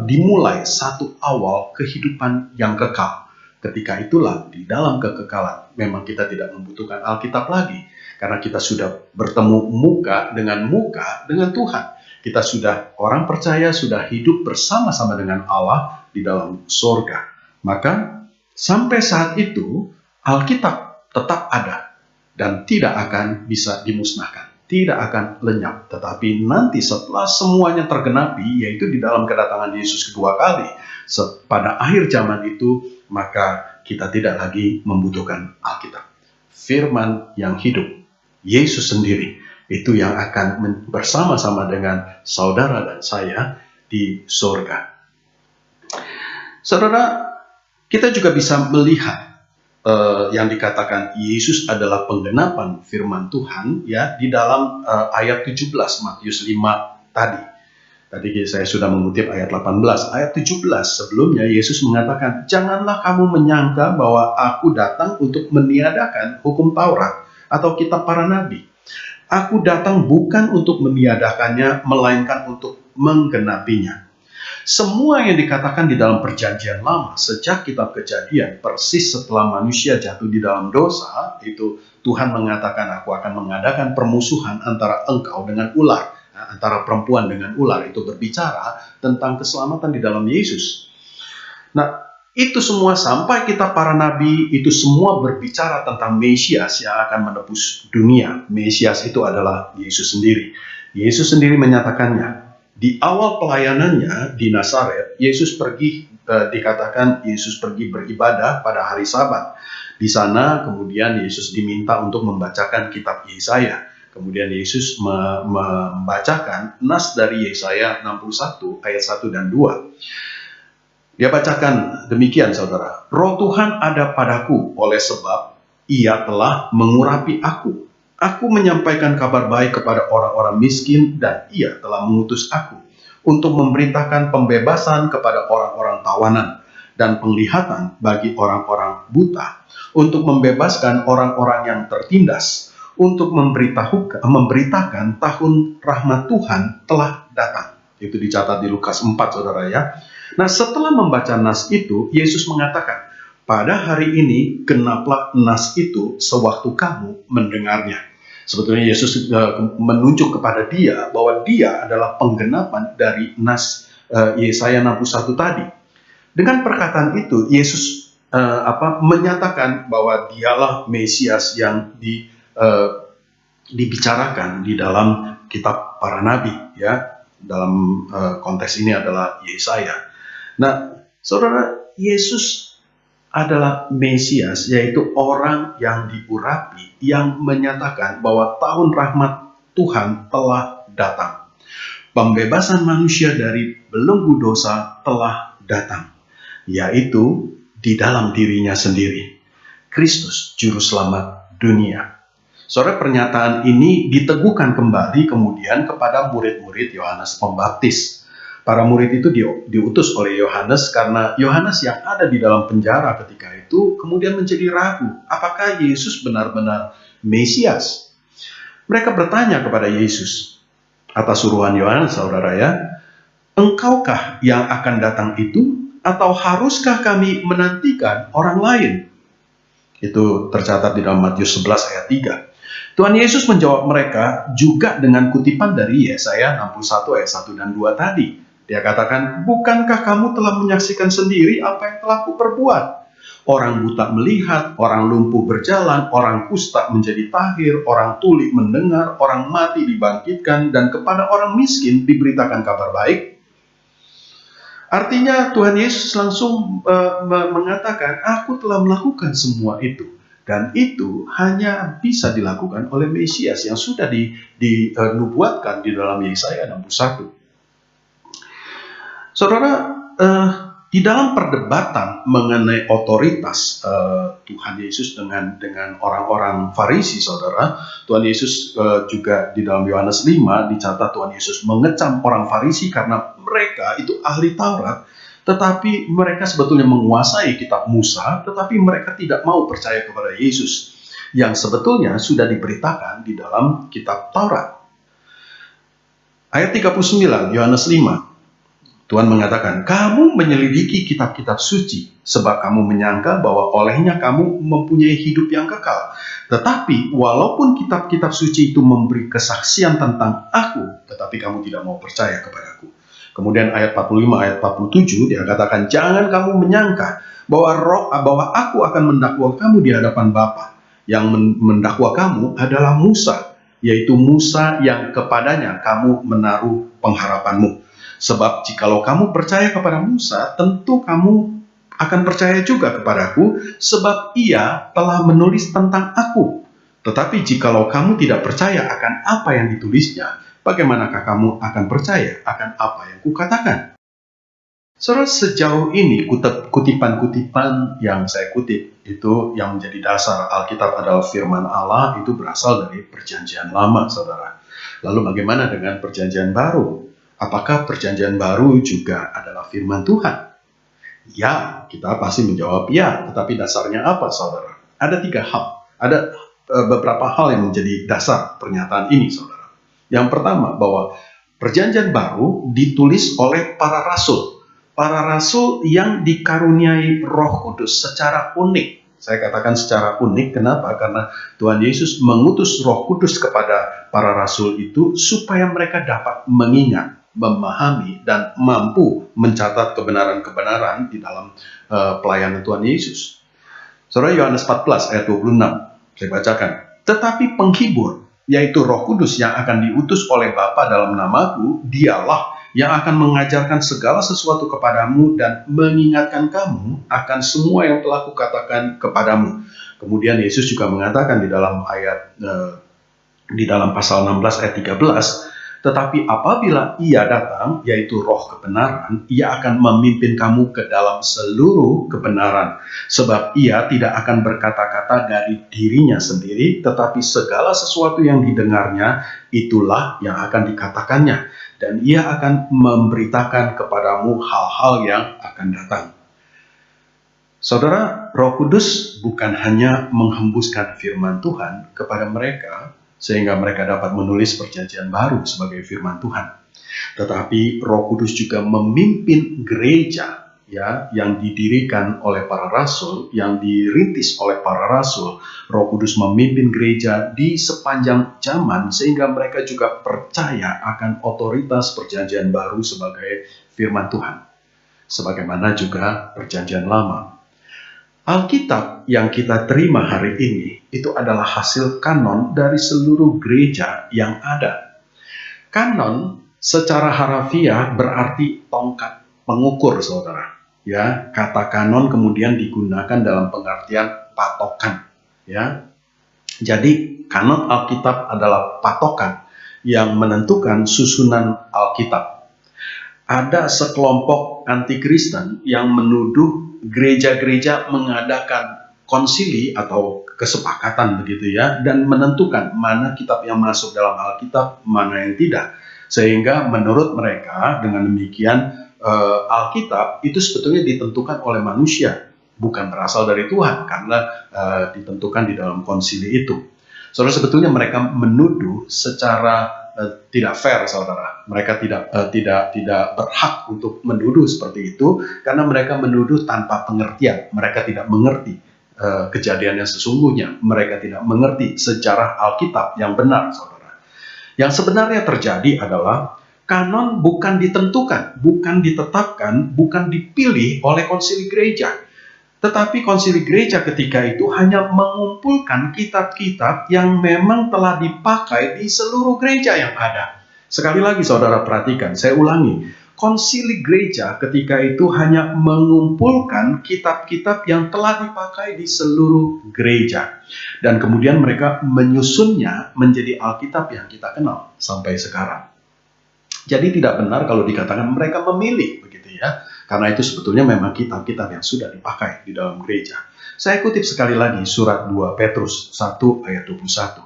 dimulai satu awal kehidupan yang kekal. Ketika itulah di dalam kekekalan memang kita tidak membutuhkan Alkitab lagi, karena kita sudah bertemu muka dengan Tuhan. Kita sudah, orang percaya sudah hidup bersama-sama dengan Allah di dalam surga. Maka sampai saat itu Alkitab tetap ada dan tidak akan bisa dimusnahkan, tidak akan lenyap. Tetapi nanti setelah semuanya tergenapi, yaitu di dalam kedatangan Yesus kedua kali, pada akhir zaman itu, maka kita tidak lagi membutuhkan Alkitab. Firman yang hidup, Yesus sendiri, itu yang akan bersama-sama dengan saudara dan saya di surga. Saudara, kita juga bisa melihat yang dikatakan Yesus adalah penggenapan firman Tuhan ya di dalam ayat 17 Matius 5 tadi. Tadi saya sudah mengutip ayat 18. Ayat 17 sebelumnya Yesus mengatakan, "Janganlah kamu menyangka bahwa aku datang untuk meniadakan hukum Taurat atau kitab para nabi. Aku datang bukan untuk meniadakannya, melainkan untuk menggenapinya." Semua yang dikatakan di dalam perjanjian lama sejak kitab Kejadian, persis setelah manusia jatuh di dalam dosa, itu Tuhan mengatakan, "Aku akan mengadakan permusuhan antara engkau dengan ular." Antara perempuan dengan ular, itu berbicara tentang keselamatan di dalam Yesus. Nah, itu semua sampai kitab para nabi, itu semua berbicara tentang Mesias yang akan menebus dunia. Mesias itu adalah Yesus sendiri. Yesus sendiri menyatakannya. Di awal pelayanannya di Nazaret, Yesus pergi, dikatakan Yesus pergi beribadah pada hari Sabat. Di sana kemudian Yesus diminta untuk membacakan kitab Yesaya. Kemudian Yesus membacakan nas dari Yesaya 61 ayat 1 dan 2. Dia bacakan demikian, saudara. "Roh Tuhan ada padaku, oleh sebab Ia telah mengurapi aku. Aku menyampaikan kabar baik kepada orang-orang miskin, dan Ia telah mengutus aku untuk memerintahkan pembebasan kepada orang-orang tawanan dan penglihatan bagi orang-orang buta, untuk membebaskan orang-orang yang tertindas, untuk memberitakan tahun rahmat Tuhan telah datang." Itu dicatat di Lukas 4, saudara ya. Nah, setelah membaca nas itu, Yesus mengatakan, "Pada hari ini genaplah nas itu sewaktu kamu mendengarnya." Sebetulnya Yesus menunjuk kepada dia bahwa dia adalah penggenapan dari nas Yesaya 61 tadi. Dengan perkataan itu, Yesus menyatakan bahwa dialah Mesias yang dibicarakan di dalam kitab para nabi ya, dalam konteks ini adalah Yesaya. Nah, saudara, Yesus adalah Mesias, yaitu orang yang diurapi, yang menyatakan bahwa tahun rahmat Tuhan telah datang. Pembebasan manusia dari belenggu dosa telah datang, yaitu di dalam dirinya sendiri, Kristus Juru Selamat dunia. Saudara, pernyataan ini diteguhkan kembali kemudian kepada murid-murid Yohanes Pembaptis. Para murid itu diutus oleh Yohanes karena Yohanes yang ada di dalam penjara ketika itu kemudian menjadi ragu, apakah Yesus benar-benar Mesias? Mereka bertanya kepada Yesus atas suruhan Yohanes, saudara ya, "Engkaukah yang akan datang itu, atau haruskah kami menantikan orang lain?" Itu tercatat di dalam Matius 11 ayat 3. Tuhan Yesus menjawab mereka juga dengan kutipan dari Yesaya 61 ayat 1 dan 2 tadi. Dia katakan, bukankah kamu telah menyaksikan sendiri apa yang telah kuperbuat? Orang buta melihat, orang lumpuh berjalan, orang kusta menjadi tahir, orang tuli mendengar, orang mati dibangkitkan, dan kepada orang miskin diberitakan kabar baik. Artinya Tuhan Yesus langsung mengatakan, aku telah melakukan semua itu. Dan itu hanya bisa dilakukan oleh Mesias yang sudah dinubuatkan di dalam Yesaya 61. Saudara, di dalam perdebatan mengenai otoritas Tuhan Yesus dengan orang-orang Farisi, saudara, Tuhan Yesus juga di dalam Yohanes 5 dicatat Tuhan Yesus mengecam orang Farisi karena mereka itu ahli Taurat, tetapi mereka sebetulnya menguasai kitab Musa, tetapi mereka tidak mau percaya kepada Yesus yang sebetulnya sudah diberitakan di dalam kitab Taurat. Ayat 39, Yohanes 5. Tuhan mengatakan, kamu menyelidiki kitab-kitab suci, sebab kamu menyangka bahwa olehnya kamu mempunyai hidup yang kekal. Tetapi, walaupun kitab-kitab suci itu memberi kesaksian tentang aku, tetapi kamu tidak mau percaya kepadaku. Kemudian ayat 45, ayat 47, dia katakan, jangan kamu menyangka bahwa aku akan mendakwa kamu di hadapan Bapa. Yang mendakwa kamu adalah Musa, yaitu Musa yang kepadanya kamu menaruh pengharapanmu. Sebab jikalau kamu percaya kepada Musa, tentu kamu akan percaya juga kepadaku, sebab ia telah menulis tentang aku. Tetapi jikalau kamu tidak percaya akan apa yang ditulisnya, bagaimanakah kamu akan percaya akan apa yang kukatakan? Saudara, sejauh ini kutipan-kutipan yang saya kutip itu yang menjadi dasar Alkitab adalah firman Allah, itu berasal dari Perjanjian Lama, saudara. Lalu bagaimana dengan Perjanjian Baru? Apakah Perjanjian Baru juga adalah firman Tuhan? Ya, kita pasti menjawab ya, tetapi dasarnya apa, saudara? Ada 3 hal. Ada beberapa hal yang menjadi dasar pernyataan ini, saudara. Yang pertama, bahwa Perjanjian Baru ditulis oleh para rasul. Para rasul yang dikaruniai Roh Kudus secara unik. Saya katakan secara unik, kenapa? Karena Tuhan Yesus mengutus Roh Kudus kepada para rasul itu supaya mereka dapat mengingat, memahami, dan mampu mencatat kebenaran-kebenaran di dalam pelayanan Tuhan Yesus. Saudara, Yohanes 14 ayat 26, saya bacakan. Tetapi penghibur, yaitu Roh Kudus yang akan diutus oleh Bapa dalam namaku, dialah yang akan mengajarkan segala sesuatu kepadamu dan mengingatkan kamu akan semua yang telah kukatakan kepadamu. Kemudian Yesus juga mengatakan di dalam di dalam pasal 16 ayat 13, tetapi apabila ia datang, yaitu Roh kebenaran, ia akan memimpin kamu ke dalam seluruh kebenaran. Sebab ia tidak akan berkata-kata dari dirinya sendiri, tetapi segala sesuatu yang didengarnya, itulah yang akan dikatakannya. Dan ia akan memberitakan kepadamu hal-hal yang akan datang. Saudara, Roh Kudus bukan hanya menghembuskan firman Tuhan kepada mereka, sehingga mereka dapat menulis Perjanjian Baru sebagai firman Tuhan. Tetapi Roh Kudus juga memimpin gereja, ya, yang didirikan oleh para rasul, yang dirintis oleh para rasul. Roh Kudus memimpin gereja di sepanjang zaman sehingga mereka juga percaya akan otoritas Perjanjian Baru sebagai firman Tuhan. Sebagaimana juga Perjanjian Lama. Alkitab yang kita terima hari ini itu adalah hasil kanon dari seluruh gereja yang ada. Kanon secara harafiah berarti tongkat pengukur, saudara. Ya, kata kanon kemudian digunakan dalam pengertian patokan. Ya, jadi kanon Alkitab adalah patokan yang menentukan susunan Alkitab. Ada sekelompok anti-Kristen yang menuduh gereja-gereja mengadakan konsili atau kesepakatan begitu ya, dan menentukan mana kitab yang masuk dalam Alkitab, mana yang tidak. Sehingga menurut mereka dengan demikian Alkitab itu sebetulnya ditentukan oleh manusia, bukan berasal dari Tuhan, karena ditentukan di dalam konsili itu. Saudara, sebetulnya mereka menuduh secara tidak fair, saudara. Mereka tidak berhak untuk menuduh seperti itu, karena mereka menuduh tanpa pengertian. Mereka tidak mengerti kejadian yang sesungguhnya. Mereka tidak mengerti sejarah Alkitab yang benar, saudara. Yang sebenarnya terjadi adalah kanon bukan ditentukan, bukan ditetapkan, bukan dipilih oleh konsili gereja. Tetapi konsili gereja ketika itu hanya mengumpulkan kitab-kitab yang memang telah dipakai di seluruh gereja yang ada. Sekali lagi saudara perhatikan, saya ulangi. Konsili gereja ketika itu hanya mengumpulkan kitab-kitab yang telah dipakai di seluruh gereja. Dan kemudian mereka menyusunnya menjadi Alkitab yang kita kenal sampai sekarang. Jadi tidak benar kalau dikatakan mereka memilih, begitu ya. Karena itu sebetulnya memang kitab-kitab yang sudah dipakai di dalam gereja. Saya kutip sekali lagi surat 2 Petrus 1 ayat 21.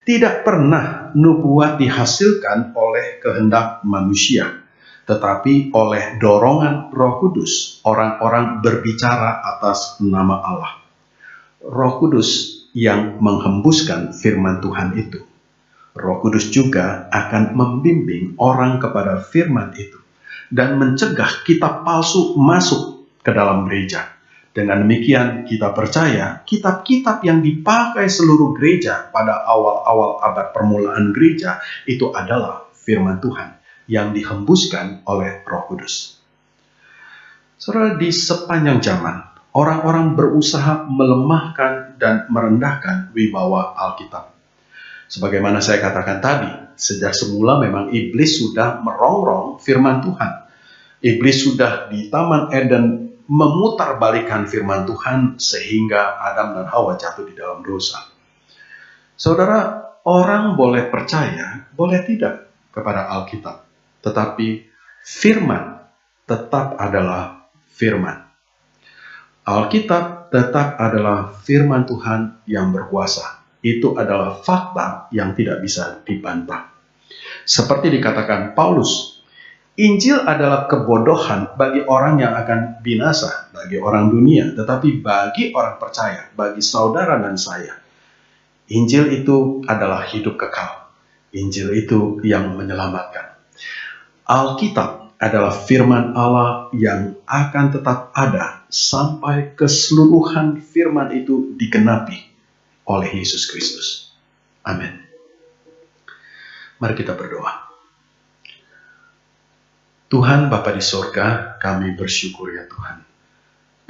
Tidak pernah nubuat dihasilkan oleh kehendak manusia, tetapi oleh dorongan Roh Kudus, orang-orang berbicara atas nama Allah. Roh Kudus yang menghembuskan firman Tuhan itu. Roh Kudus juga akan membimbing orang kepada firman itu dan mencegah kitab palsu masuk ke dalam gereja. Dengan demikian kita percaya kitab-kitab yang dipakai seluruh gereja pada awal-awal abad permulaan gereja itu adalah firman Tuhan yang dihembuskan oleh Roh Kudus. Saudara, di sepanjang zaman, orang-orang berusaha melemahkan dan merendahkan wibawa Alkitab. Sebagaimana saya katakan tadi, sejak semula memang iblis sudah merongrong firman Tuhan. Iblis sudah di Taman Eden memutarbalikkan firman Tuhan sehingga Adam dan Hawa jatuh di dalam dosa. Saudara, orang boleh percaya, boleh tidak kepada Alkitab. Tetapi firman tetap adalah firman. Alkitab tetap adalah firman Tuhan yang berkuasa. Itu adalah fakta yang tidak bisa dibantah. Seperti dikatakan Paulus, Injil adalah kebodohan bagi orang yang akan binasa, bagi orang dunia, tetapi bagi orang percaya, bagi saudara dan saya, Injil itu adalah hidup kekal. Injil itu yang menyelamatkan. Alkitab adalah firman Allah yang akan tetap ada sampai keseluruhan firman itu digenapi oleh Yesus Kristus. Amin. Mari kita berdoa. Tuhan Bapa di sorga, kami bersyukur ya Tuhan,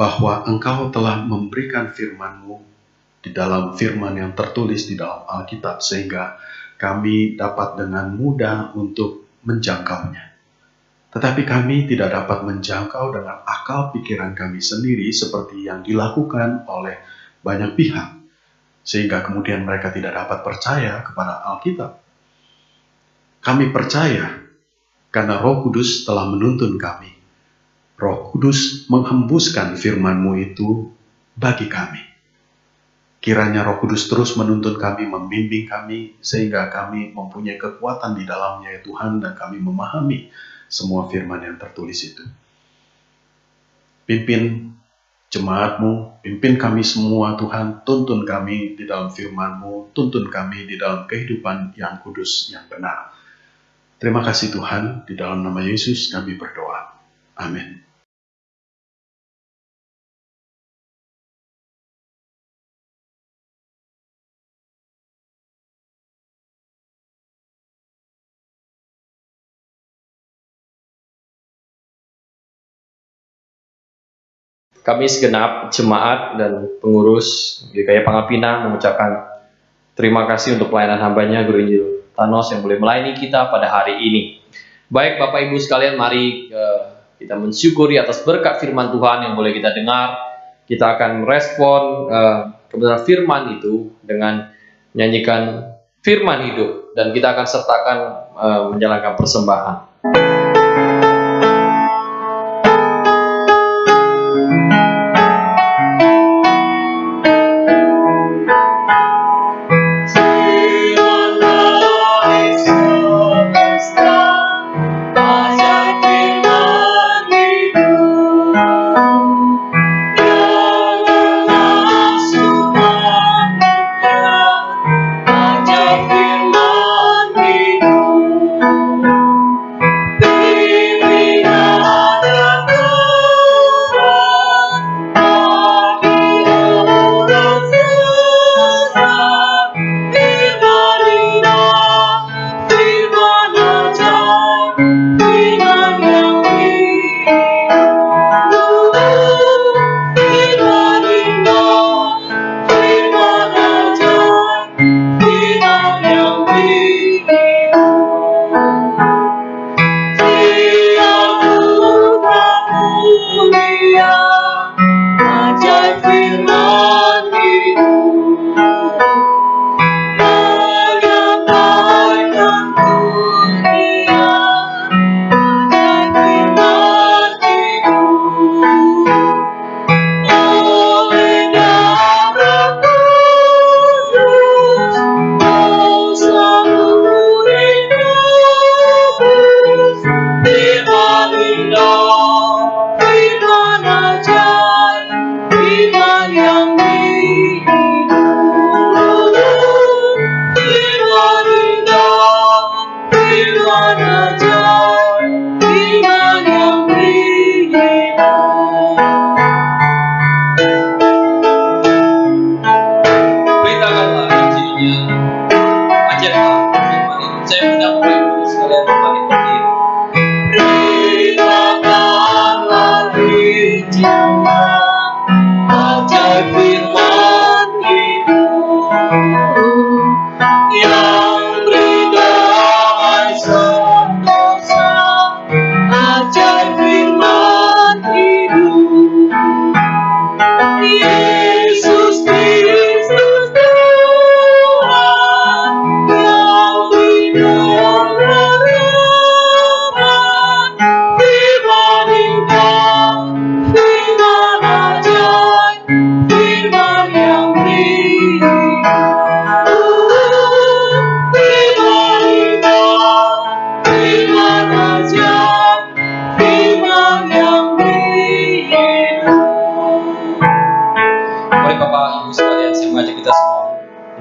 bahwa Engkau telah memberikan firman-Mu di dalam firman yang tertulis di dalam Alkitab, sehingga kami dapat dengan mudah untuk menjangkaunya. Tetapi kami tidak dapat menjangkau dengan akal pikiran kami sendiri seperti yang dilakukan oleh banyak pihak, sehingga kemudian mereka tidak dapat percaya kepada Alkitab. Kami percaya karena Roh Kudus telah menuntun kami. Roh Kudus menghembuskan firman-Mu itu bagi kami. Kiranya Roh Kudus terus menuntun kami, membimbing kami, sehingga kami mempunyai kekuatan di dalamnya ya Tuhan, dan kami memahami semua firman yang tertulis itu. Pimpin jemaat-Mu, pimpin kami semua Tuhan, tuntun kami di dalam firman-Mu, tuntun kami di dalam kehidupan yang kudus, yang benar. Terima kasih Tuhan, di dalam nama Yesus kami berdoa. Amin. Kami segenap jemaat dan pengurus GKI Pangapina mengucapkan terima kasih untuk pelayanan hambanya Guru Injil Thanos yang boleh melayani kita pada hari ini. Baik Bapak Ibu sekalian, mari kita mensyukuri atas berkat firman Tuhan yang boleh kita dengar. Kita akan merespon kebenaran firman itu dengan menyanyikan firman hidup, dan kita akan sertakan menjalankan persembahan.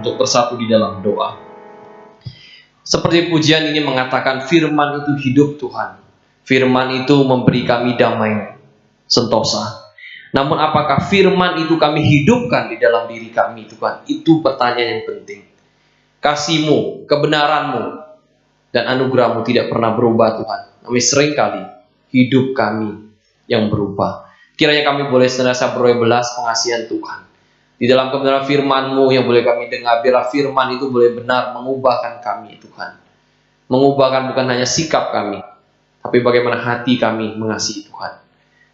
untuk bersatu di dalam doa. Seperti pujian ini mengatakan, firman itu hidup Tuhan. Firman itu memberi kami damai sentosa. Namun apakah firman itu kami hidupkan di dalam diri kami, Tuhan? Itu pertanyaan yang penting. Kasih-Mu, kebenaran-Mu, dan anugerah-Mu tidak pernah berubah, Tuhan. Namun seringkali hidup kami yang berubah. Kiranya kami boleh senantiasa beroleh belas pengasihan Tuhan. Di dalam kebenaran firman-Mu yang boleh kami dengar, biarlah firman itu boleh benar mengubahkan kami, Tuhan. Mengubahkan bukan hanya sikap kami, tapi bagaimana hati kami mengasihi Tuhan.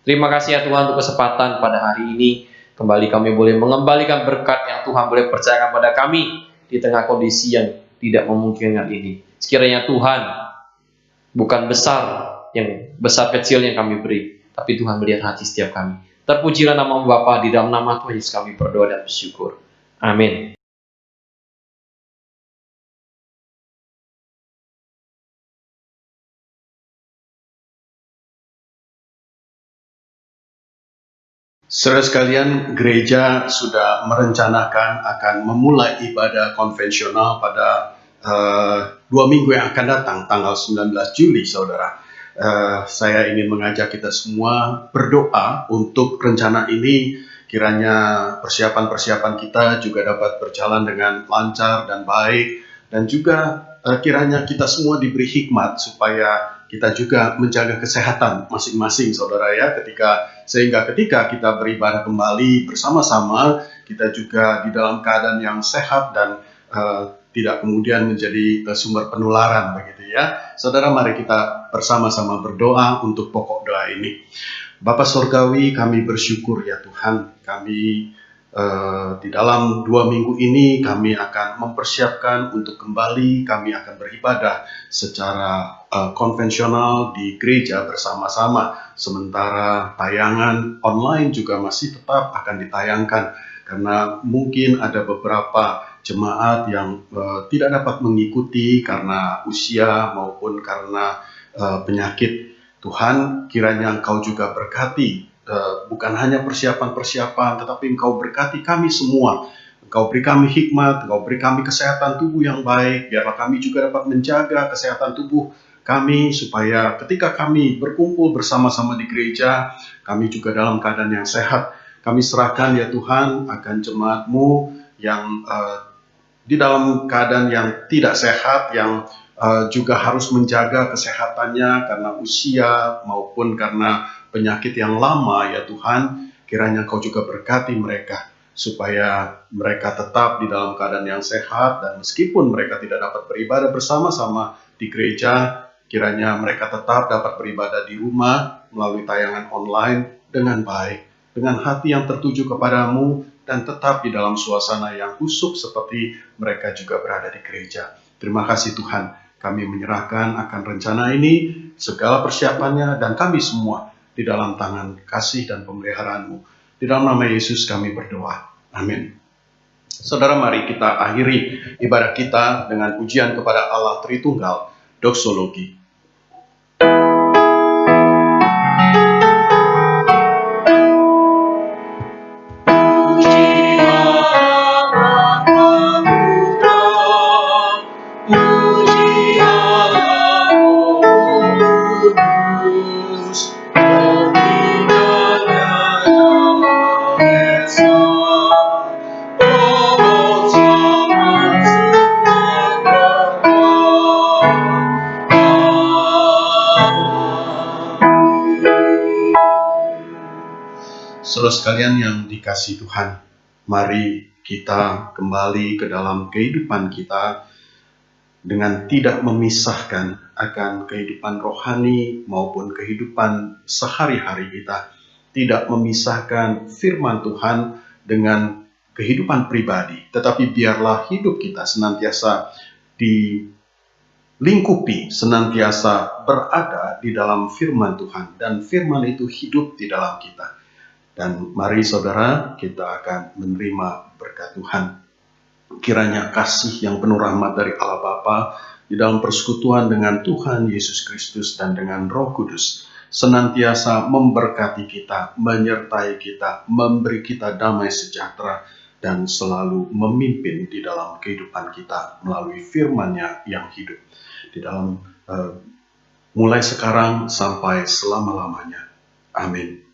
Terima kasih ya Tuhan untuk kesempatan pada hari ini. Kembali kami boleh mengembalikan berkat yang Tuhan boleh percayakan pada kami di tengah kondisi yang tidak memungkinkan ini. Sekiranya Tuhan bukan besar kecil yang kami beri, tapi Tuhan melihat hati setiap kami. Terpujilah nama Bapa, di dalam nama Tuhan Yesus kami berdoa dan bersyukur. Amin. Saudara sekalian, gereja sudah merencanakan akan memulai ibadah konvensional pada 2 minggu yang akan datang, tanggal 19 Juli, saudara. Saya ingin mengajak kita semua berdoa untuk rencana ini, kiranya persiapan-persiapan kita juga dapat berjalan dengan lancar dan baik, dan juga kiranya kita semua diberi hikmat supaya kita juga menjaga kesehatan masing-masing, saudara ya, sehingga ketika kita beribadah kembali bersama-sama, kita juga di dalam keadaan yang sehat dan tidak kemudian menjadi sumber penularan, begitu ya. Saudara, mari kita bersama-sama berdoa untuk pokok doa ini. Bapa Surgawi, kami bersyukur ya Tuhan, kami di dalam 2 minggu ini kami akan mempersiapkan untuk kembali, kami akan beribadah secara konvensional di gereja bersama-sama. Sementara tayangan online juga masih tetap akan ditayangkan, karena mungkin ada beberapa jemaat yang tidak dapat mengikuti karena usia maupun karena penyakit. Tuhan, kiranya Engkau juga berkati bukan hanya persiapan-persiapan, tetapi Engkau berkati kami semua. Engkau beri kami hikmat, Engkau beri kami kesehatan tubuh yang baik, biarlah kami juga dapat menjaga kesehatan tubuh kami, supaya ketika kami berkumpul bersama-sama di gereja, kami juga dalam keadaan yang sehat. Kami serahkan ya Tuhan akan jemaat-Mu yang di dalam keadaan yang tidak sehat, yang juga harus menjaga kesehatannya karena usia maupun karena penyakit yang lama ya Tuhan. Kiranya Engkau juga berkati mereka supaya mereka tetap di dalam keadaan yang sehat, dan meskipun mereka tidak dapat beribadah bersama-sama di gereja, kiranya mereka tetap dapat beribadah di rumah melalui tayangan online dengan baik, dengan hati yang tertuju kepadamu, dan tetap di dalam suasana yang khusyuk seperti mereka juga berada di gereja. Terima kasih Tuhan, kami menyerahkan akan rencana ini, segala persiapannya, dan kami semua di dalam tangan kasih dan pemeliharaan-Mu. Di dalam nama Yesus kami berdoa. Amin. Saudara, mari kita akhiri ibadah kita dengan pujian kepada Allah Tritunggal, doksologi. Saudara sekalian yang dikasihi Tuhan, mari kita kembali ke dalam kehidupan kita dengan tidak memisahkan akan kehidupan rohani maupun kehidupan sehari-hari kita. Tidak memisahkan firman Tuhan dengan kehidupan pribadi, tetapi biarlah hidup kita senantiasa dilingkupi, senantiasa berada di dalam firman Tuhan, dan firman itu hidup di dalam kita. Dan mari saudara, kita akan menerima berkat Tuhan. Kiranya kasih yang penuh rahmat dari Allah Bapa di dalam persekutuan dengan Tuhan Yesus Kristus dan dengan Roh Kudus senantiasa memberkati kita, menyertai kita, memberi kita damai sejahtera dan selalu memimpin di dalam kehidupan kita melalui firman-Nya yang hidup. Di dalam mulai sekarang sampai selama-lamanya. Amin.